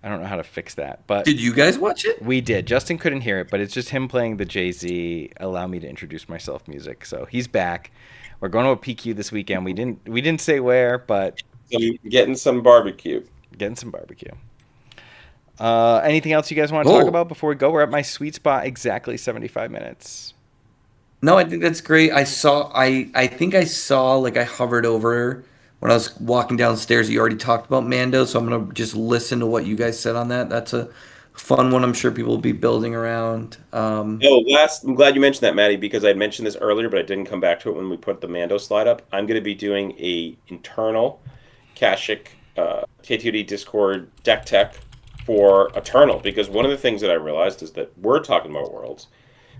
I don't know how to fix that. But did you guys watch it? We did. Justin couldn't hear it, but it's just him playing the Jay-Z "Allow Me to Introduce Myself" music. So he's back. We're going to a PQ this weekend. We didn't say where, but getting some barbecue. Anything else you guys want to talk about before we go? We're at my sweet spot, exactly 75 minutes. No, I think that's great. I think I saw, like, I hovered over when I was walking downstairs. You already talked about Mando, so I'm going to just listen to what you guys said on that. That's a fun one I'm sure people will be building around. I'm glad you mentioned that, Maddie, because I mentioned this earlier, but I didn't come back to it when we put the Mando slide up. I'm going to be doing a internal Kashik K2D Discord deck tech for Eternal, because one of the things that I realized is that we're talking about Worlds,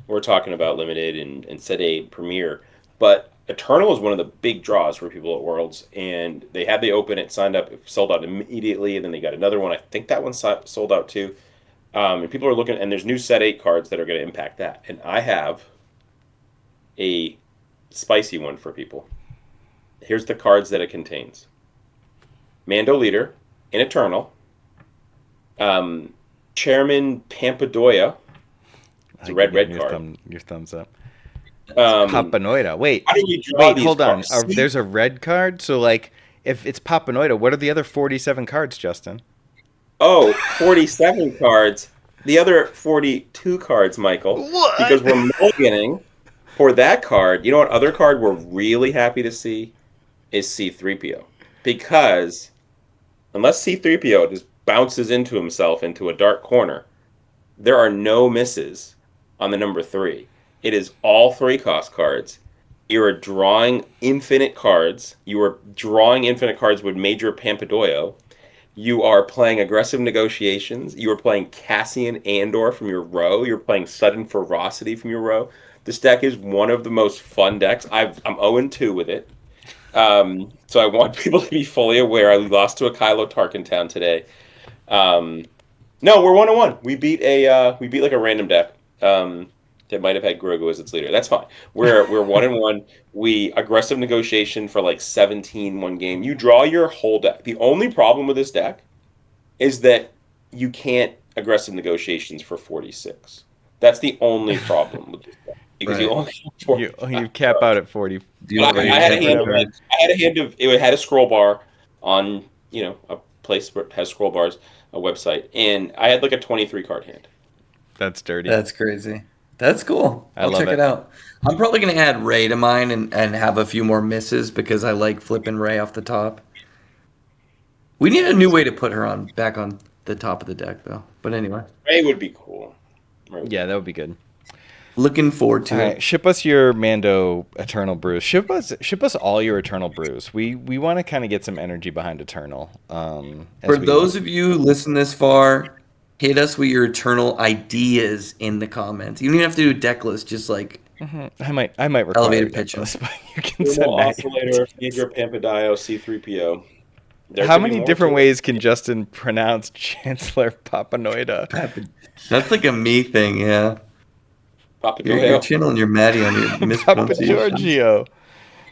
we're talking about Limited and Set 8 Premier, but Eternal is one of the big draws for people at Worlds, and they had the open, it signed up, it sold out immediately, and then they got another one. I think that one sold out too. And people are looking, and there's new Set 8 cards that are going to impact that. And I have a spicy one for people. Here's the cards that it contains. Mando Leader in Eternal. Chairman Pampadoia. It's a red card. Your thumbs up. Papanoida. Wait, hold on. There's a red card? So, like, if it's Papanoida, what are the other 47 cards, Justin? Oh, 47 cards. The other 42 cards, Michael. What? Because we're mulliganing for that card. You know what other card we're really happy to see is C-3PO. Because unless C-3PO just bounces into himself into a dark corner, there are no misses on the number 3. It is all 3-cost cards. You are drawing infinite cards. You are drawing infinite cards with Major Pampadoio. You are playing Aggressive Negotiations. You are playing Cassian Andor from your row. You're playing Sudden Ferocity from your row. This deck is one of the most fun decks. I'm 0-2 with it. So I want people to be fully aware. I lost to a Kylo Tarkentown today. No, we're 1-1. We beat like a random deck that might have had Grogu as its leader. That's fine. We're 1-1. We Aggressive Negotiation for like 17 one game. You draw your whole deck. The only problem with this deck is that you can't Aggressive Negotiations for 46. That's the only problem with this deck. Because you cap out at 40. I had a hand of it had a scroll bar on a place where it has scroll bars, a website, and I had like a 23 card hand. That's dirty. That's crazy. That's cool. I'll check it out. I'm probably going to add Ray to mine and have a few more misses because I like flipping Ray off the top. We need a new way to put her back on the top of the deck, though. But anyway. Ray would be cool. Yeah, that would be good. Looking forward to it. Right, ship us your Mando Eternal brews. Ship us all your Eternal brews. We want to kind of get some energy behind Eternal. For those of you who listen this far, hit us with your Eternal ideas in the comments. You don't even have to do a deck list, just like I might require elevator pitch list, but you can send that. Oscillator, Major Pampadoio, C-3PO. How many different ways can Justin pronounce Chancellor Papanoida? That's like a me thing, yeah. You're channeling your Maddie on your mispronunciation. Papa Giorgio.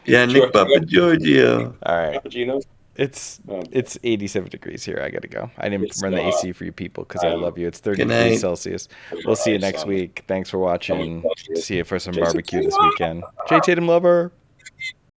Yeah, Nick Papa Giorgio. All right. Papagenos. It's Um, it's 87 degrees here. I gotta go. I didn't It's run the not. AC for you people because I love you. It's 30 Good degrees night. Celsius. There's We'll no see you ice next on it. week. Thanks for watching. Celsius. See you for some Jason barbecue this Tatum. weekend. Jay Tatum lover.